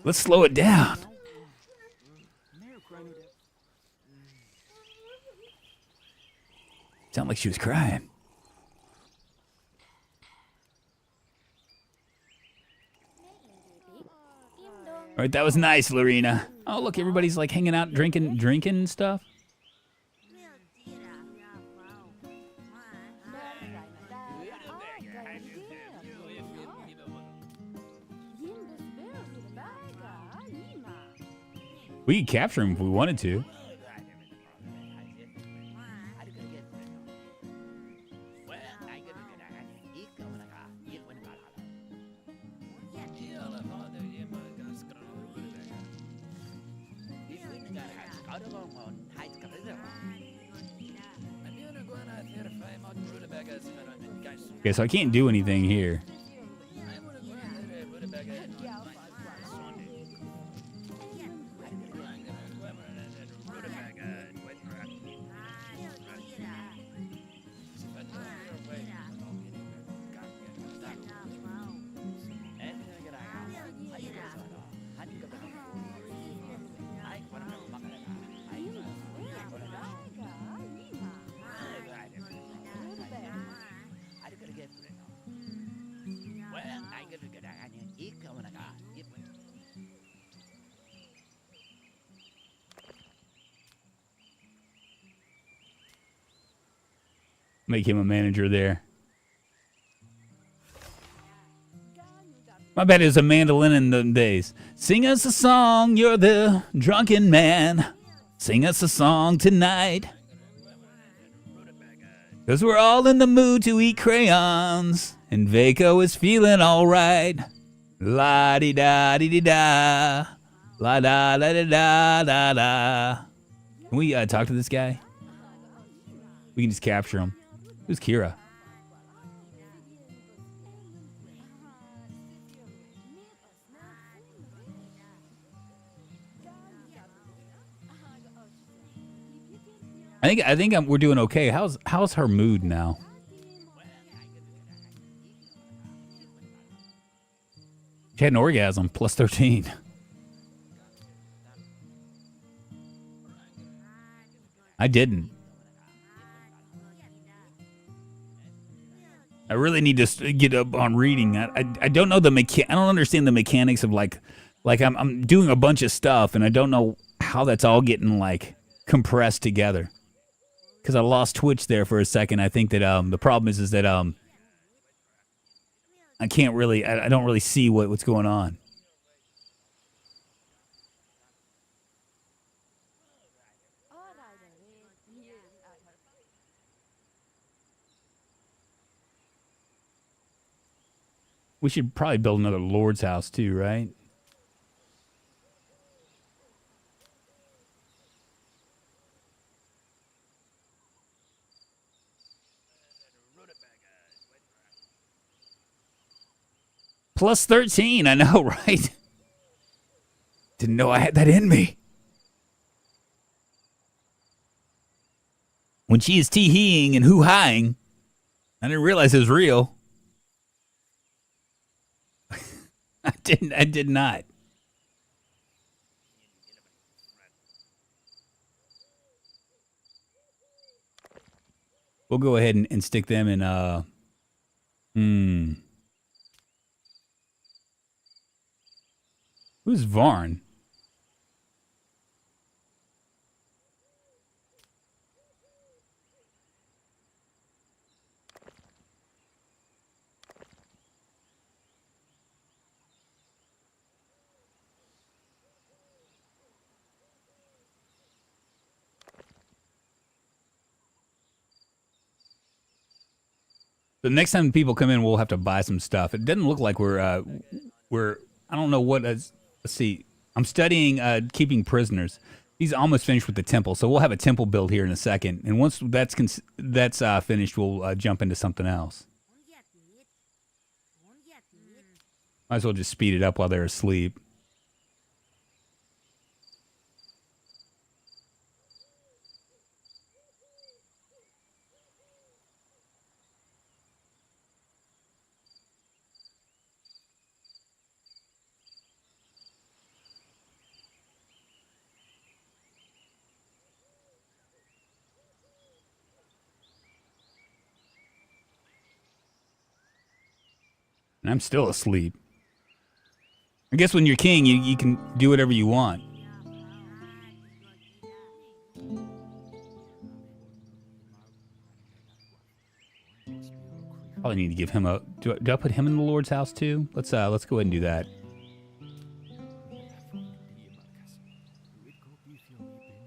Let's slow it down. Sounded like she was crying. All right, that was nice, Lorena. Oh, look, everybody's like hanging out, drinking stuff. We could capture him if we wanted to. Okay, so I can't do anything here. Make him a manager there. My bet it was a mandolin in the days. Sing us a song, you're the drunken man. Sing us a song tonight. 'Cause we're all in the mood to eat crayons. And Vaco is feeling alright. La-di-da-di-di-da. La-da-da-da-da-da. Can we talk to this guy? We can just capture him. Who's Kira? I think we're doing okay. How's her mood now? She had an orgasm, plus 13. I didn't. I really need to get up on reading. I don't know I don't understand the mechanics of like I'm doing a bunch of stuff and I don't know how that's all getting like compressed together. Because I lost Twitch there for a second. I think that the problem is that I can't really I don't really see what's going on. We should probably build another Lord's house too, right? Plus 13, I know, right? Didn't know I had that in me. When she is tee-heeing and hoo-haing, I didn't realize it was real. I did not. We'll go ahead and stick them in Who's Varn? The next time people come in, we'll have to buy some stuff. It doesn't look like we're I don't know what. Let's see. I'm studying keeping prisoners. He's almost finished with the temple, so we'll have a temple build here in a second. And once that's finished, we'll jump into something else. Might as well just speed it up while they're asleep. And I'm still asleep. I guess when you're king, you can do whatever you want. Probably need to give him a... Do I put him in the Lord's house too? Let's go ahead and do that.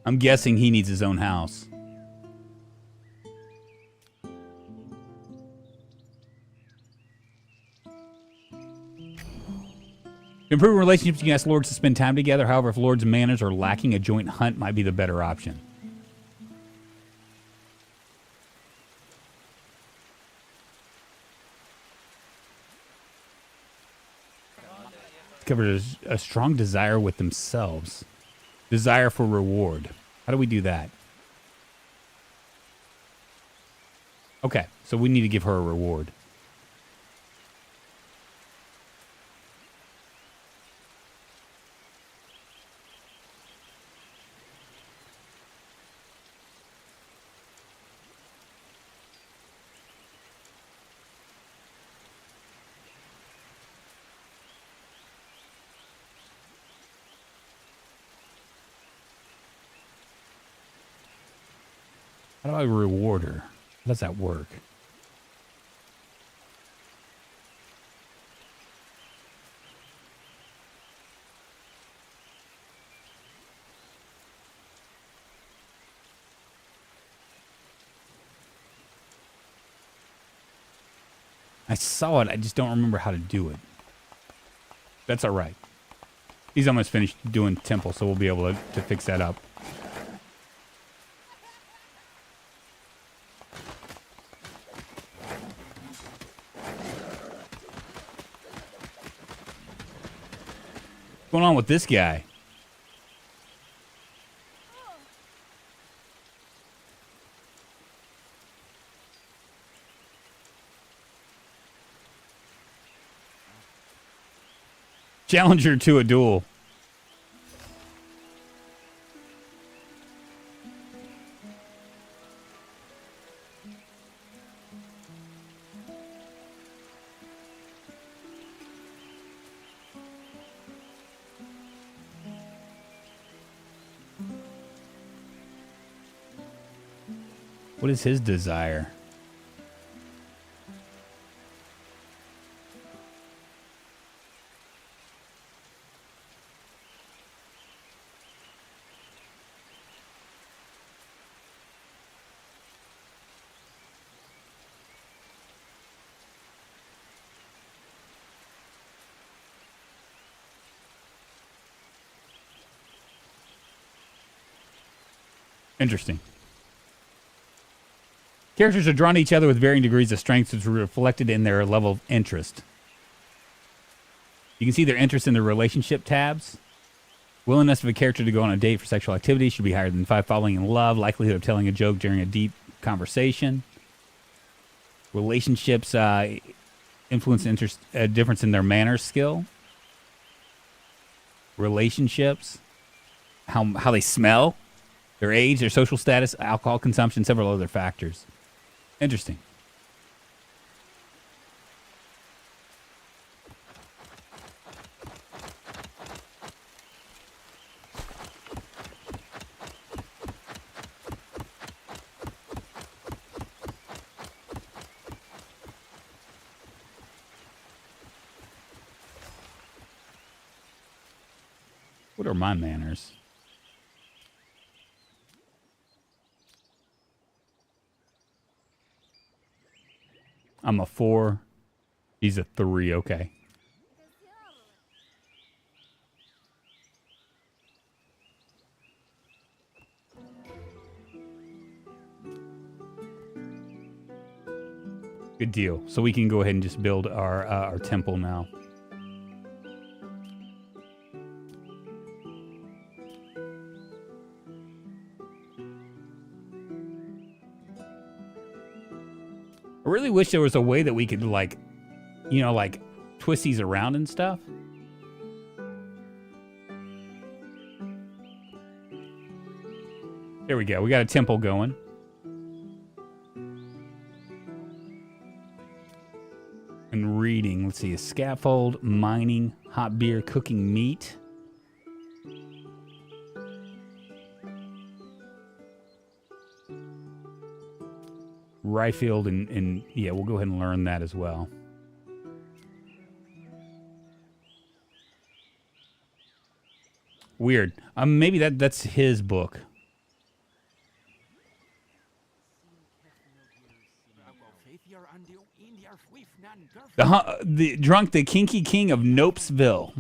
I'm guessing he needs his own house. To improve relationships, you can ask lords to spend time together. However, if lords' manners are lacking, a joint hunt might be the better option. Discovered a strong desire with themselves. Desire for reward. How do we do that? Okay, so we need to give her a reward. How do I reward her? How does that work? I saw it, I just don't remember how to do it. That's all right. He's almost finished doing temple, so we'll be able to fix that up. What's going on with this guy? Challenger to a duel. What is his desire? Interesting. Characters are drawn to each other with varying degrees of strength, which is reflected in their level of interest. You can see their interest in the relationship tabs. Willingness of a character to go on a date for sexual activity should be higher than 5. Falling in love. Likelihood of telling a joke during a deep conversation. Relationships influence interest, difference in their manner skill. Relationships. How they smell. Their age, their social status, alcohol consumption, several other factors. Interesting. What are my manners? I'm a 4. He's a 3. Okay. Good deal. So we can go ahead and just build our temple now. I really wish there was a way that we could, like, you know, like, twist these around and stuff. There we go. We got a temple going. And reading. Let's see, a scaffold, mining, hot beer, cooking meat. Ryefield and yeah, we'll go ahead and learn that as well. Weird. Maybe that's his book. The kinky king of Nopesville.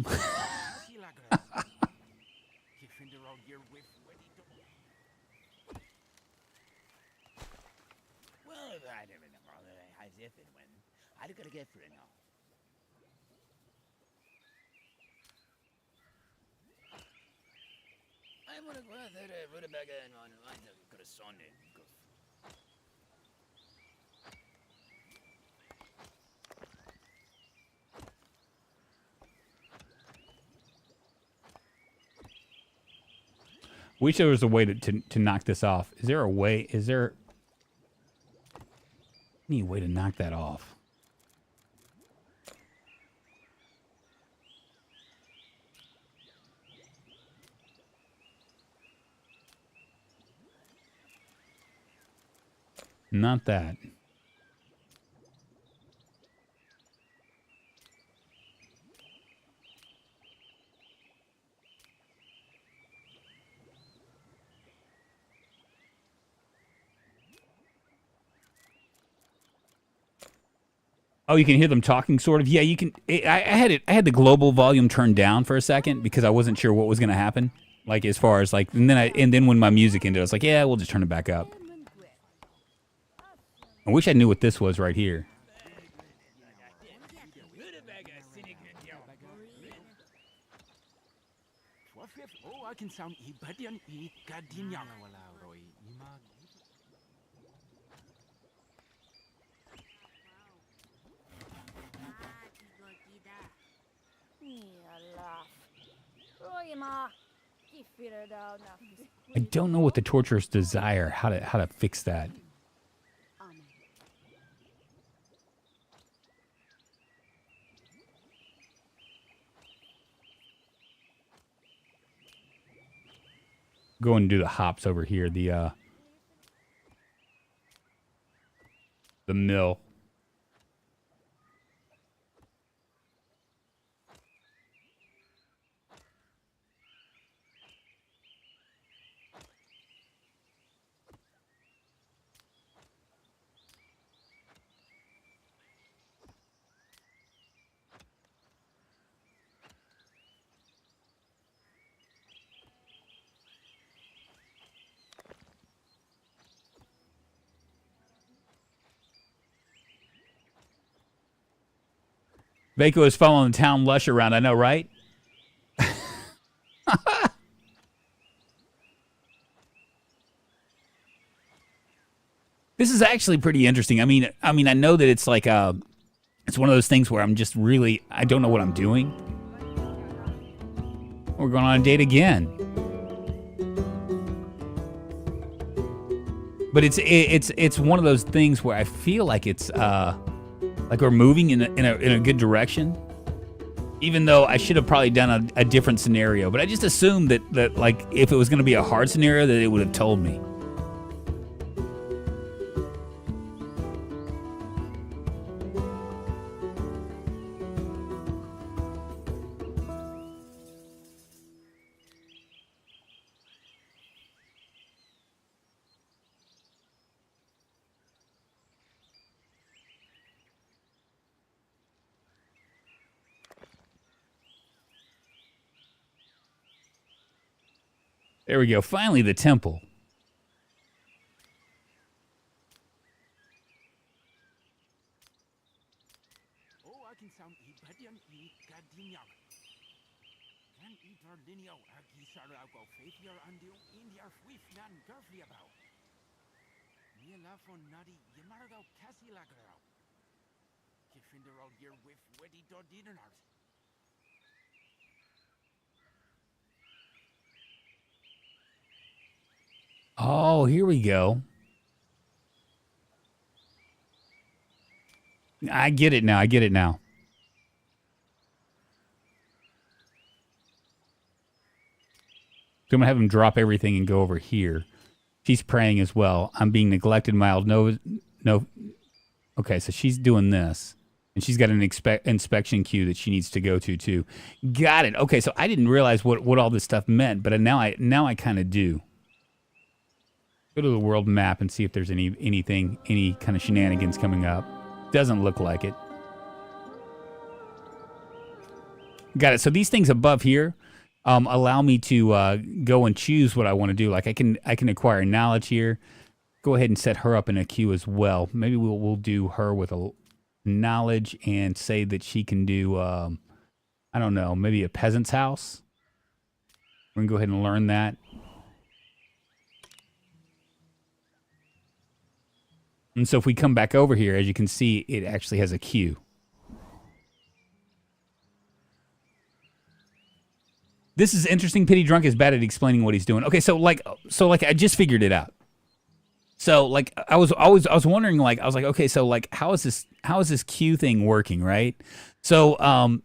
Wish there was a way to knock this off. Is there a way? Is there any way to knock that off? Not that. Oh, you can hear them talking, sort of. Yeah, you can. I had the global volume turned down for a second because I wasn't sure what was going to happen. Like as far as like, and then when my music ended, I was like, yeah, we'll just turn it back up. I wish I knew what this was right here. I don't know what the torturers desire. How to fix that. Go and do the hops over here. The mill. Vaco is following the town lush around. I know, right? This is actually pretty interesting. I mean, I know that it's like it's one of those things where I'm just really, I don't know what I'm doing. We're going on a date again. But it's one of those things where I feel like it's like we're moving in a good direction. Even though I should have probably done a different scenario, but I just assumed that like if it was going to be a hard scenario, that it would have told me. There we go. Finally, the temple. Oh, here we go. I get it now. So I'm gonna have him drop everything and go over here. She's praying as well. I'm being neglected, mild. No. Okay, so she's doing this. And she's got an inspection queue that she needs to go to too. Got it. Okay, so I didn't realize what all this stuff meant, but now I kind of do. Go to the world map and see if there's any kind of shenanigans coming up. Doesn't look like it. Got it. So these things above here allow me to go and choose what I want to do. Like I can acquire knowledge here. Go ahead and set her up in a queue as well. Maybe we'll do her with a knowledge and say that she can do I don't know, maybe a peasant's house. We're gonna go ahead and learn that. And so if we come back over here, as you can see, it actually has a queue. This is interesting. Pity Drunk is bad at explaining what he's doing. Okay, so like I just figured it out. So like I was wondering, like I was like, okay, so like how is this queue thing working, right? So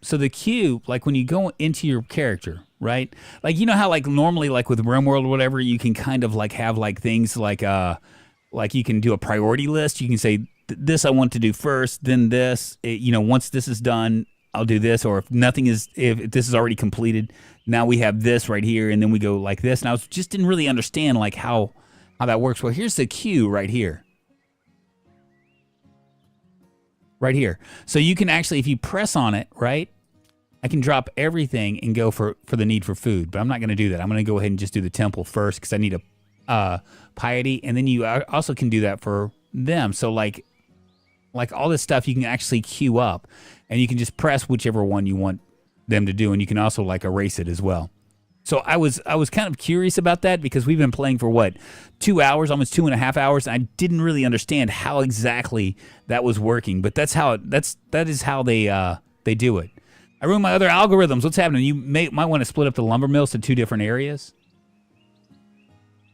so the queue, like when you go into your character, right? Like you know how like normally like with Rimworld or whatever, you can kind of like have like things like you can do a priority list. You can say this I want to do first, then this. You know, once this is done, I'll do this. Or if this is already completed, now we have this right here, and then we go like this. And I just didn't really understand like how that works. Well, here's the queue right here. Right here. So you can actually, if you press on it, right, I can drop everything and go for the need for food. But I'm not going to do that. I'm going to go ahead and just do the temple first because I need a piety. And then you also can do that for them. So like all this stuff you can actually queue up. And you can just press whichever one you want them to do. And you can also like erase it as well. So I was kind of curious about that because we've been playing for what, 2 hours, almost 2.5 hours. And I didn't really understand how exactly that was working, but that is how they do it. I ruined my other algorithms. What's happening? You might want to split up the lumber mills to 2 different areas.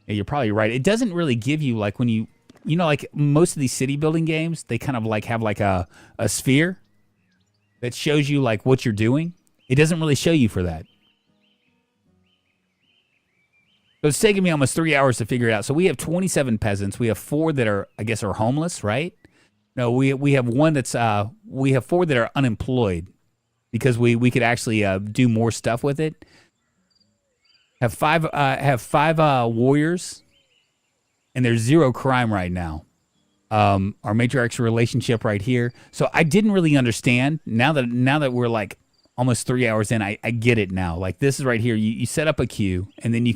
Yeah, you're probably right. It doesn't really give you like when you know like most of these city building games, they kind of like have like a sphere that shows you like what you're doing. It doesn't really show you for that. So it's taken me almost 3 hours to figure it out. So we have 27 peasants. We have 4 that are, I guess, are homeless, right? No, we have one that's we have 4 that are unemployed because we could actually do more stuff with it. Have five warriors, and there's 0 crime right now. Our matriarch's relationship right here. So I didn't really understand. Now that we're like almost 3 hours in, I get it now. Like this is right here. You set up a queue, and then you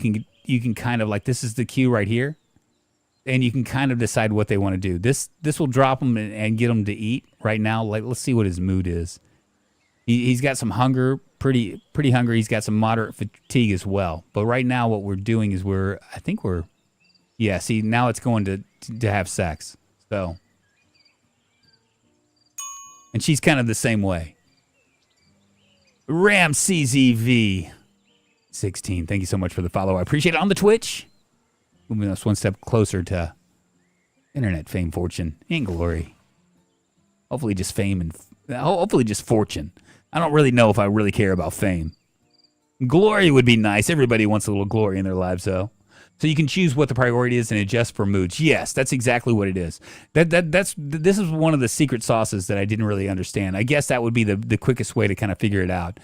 can kind of like, this is the queue right here, and you can kind of decide what they want to do. This will drop them and get them to eat right now. Like, let's see what his mood is. He's got some hunger, pretty hungry. He's got some moderate fatigue as well. But right now what we're doing is yeah, see, now it's going to have sex. So, and she's kind of the same way. Ram CZV 16, thank you so much for the follow. I appreciate it on the Twitch. Moving us one step closer to internet fame, fortune, and glory. Hopefully just fame and hopefully just fortune. I don't really know if I really care about fame. Glory would be nice. Everybody wants a little glory in their lives, though. So you can choose what the priority is and adjust for moods. Yes, that's exactly what it is. This is one of the secret sauces that I didn't really understand. I guess that would be the quickest way to kind of figure it out.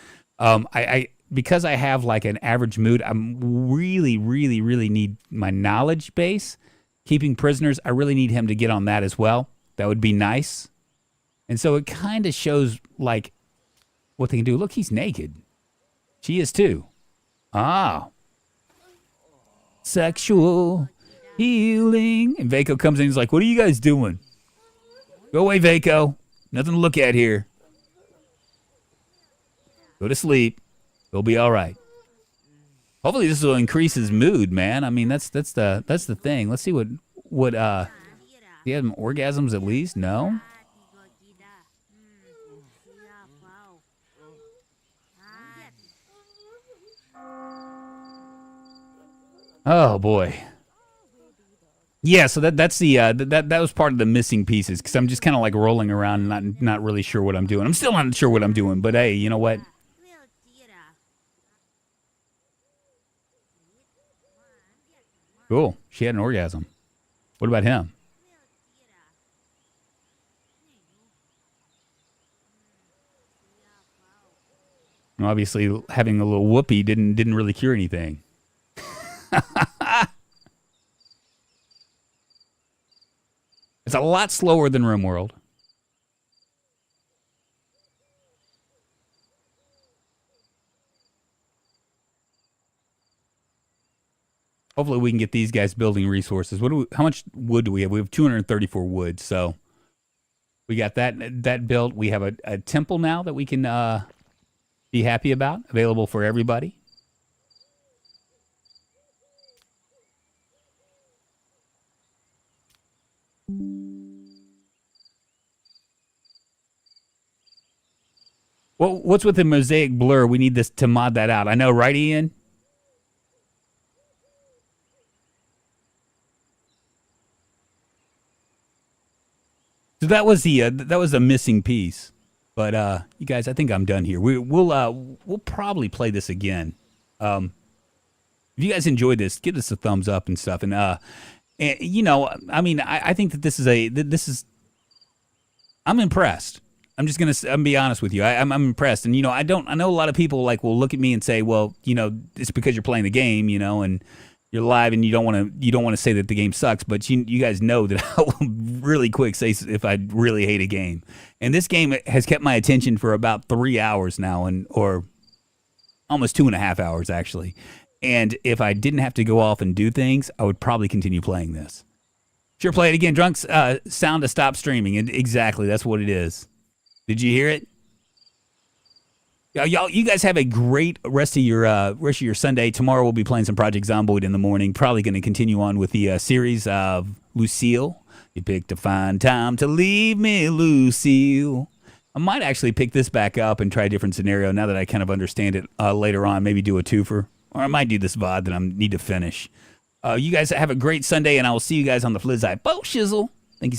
Because I have like an average mood, I'm really need my knowledge base. Keeping prisoners, I really need him to get on that as well. That would be nice. And so it kind of shows like what they can do. Look, he's naked. She is too. Ah. Sexual healing. And Vaco comes in, he's like, what are you guys doing? Go away, Vaco. Nothing to look at here. Go to sleep. He'll be all right. Hopefully this will increase his mood, man. I mean, that's the thing. Let's see what do you have orgasms at least? No? Oh boy. Yeah, so that's the that was part of the missing pieces because I'm just kind of like rolling around, not really sure what I'm doing. I'm still not sure what I'm doing, but hey, you know what? Cool. She had an orgasm. What about him? Obviously, having a little whoopee didn't really cure anything. It's a lot slower than Rimworld. Hopefully we can get these guys building resources. How much wood do we have? We have 234 wood, so we got that built. We have a temple now that we can be happy about, available for everybody. Well, what's with the mosaic blur? We need this to mod that out. I know, right, Ian? So that was the missing piece. But you guys, I think I'm done here. We'll probably play this again. If you guys enjoyed this, give us a thumbs up and stuff. And you know, I mean, I think that this is I'm impressed. I'm just gonna be honest with you. I'm impressed, and you know, I know a lot of people like will look at me and say, well, you know, it's because you're playing the game, you know, and you're live, and you don't want to say that the game sucks. But you guys know that I will really quick say if I really hate a game, and this game has kept my attention for about 3 hours now, or almost 2.5 hours actually. And if I didn't have to go off and do things, I would probably continue playing this. Sure, play it again. Drunk's sound to stop streaming, and exactly that's what it is. Did you hear it? Y'all, you guys have a great rest of your Sunday. Tomorrow we'll be playing some Project Zomboid in the morning. Probably going to continue on with the series of Lucille. You picked a fine time to leave me, Lucille. I might actually pick this back up and try a different scenario now that I kind of understand it later on. Maybe do a twofer. Or I might do this VOD that I need to finish. You guys have a great Sunday, and I will see you guys on the flip side. Bo shizzle. Thank you so much.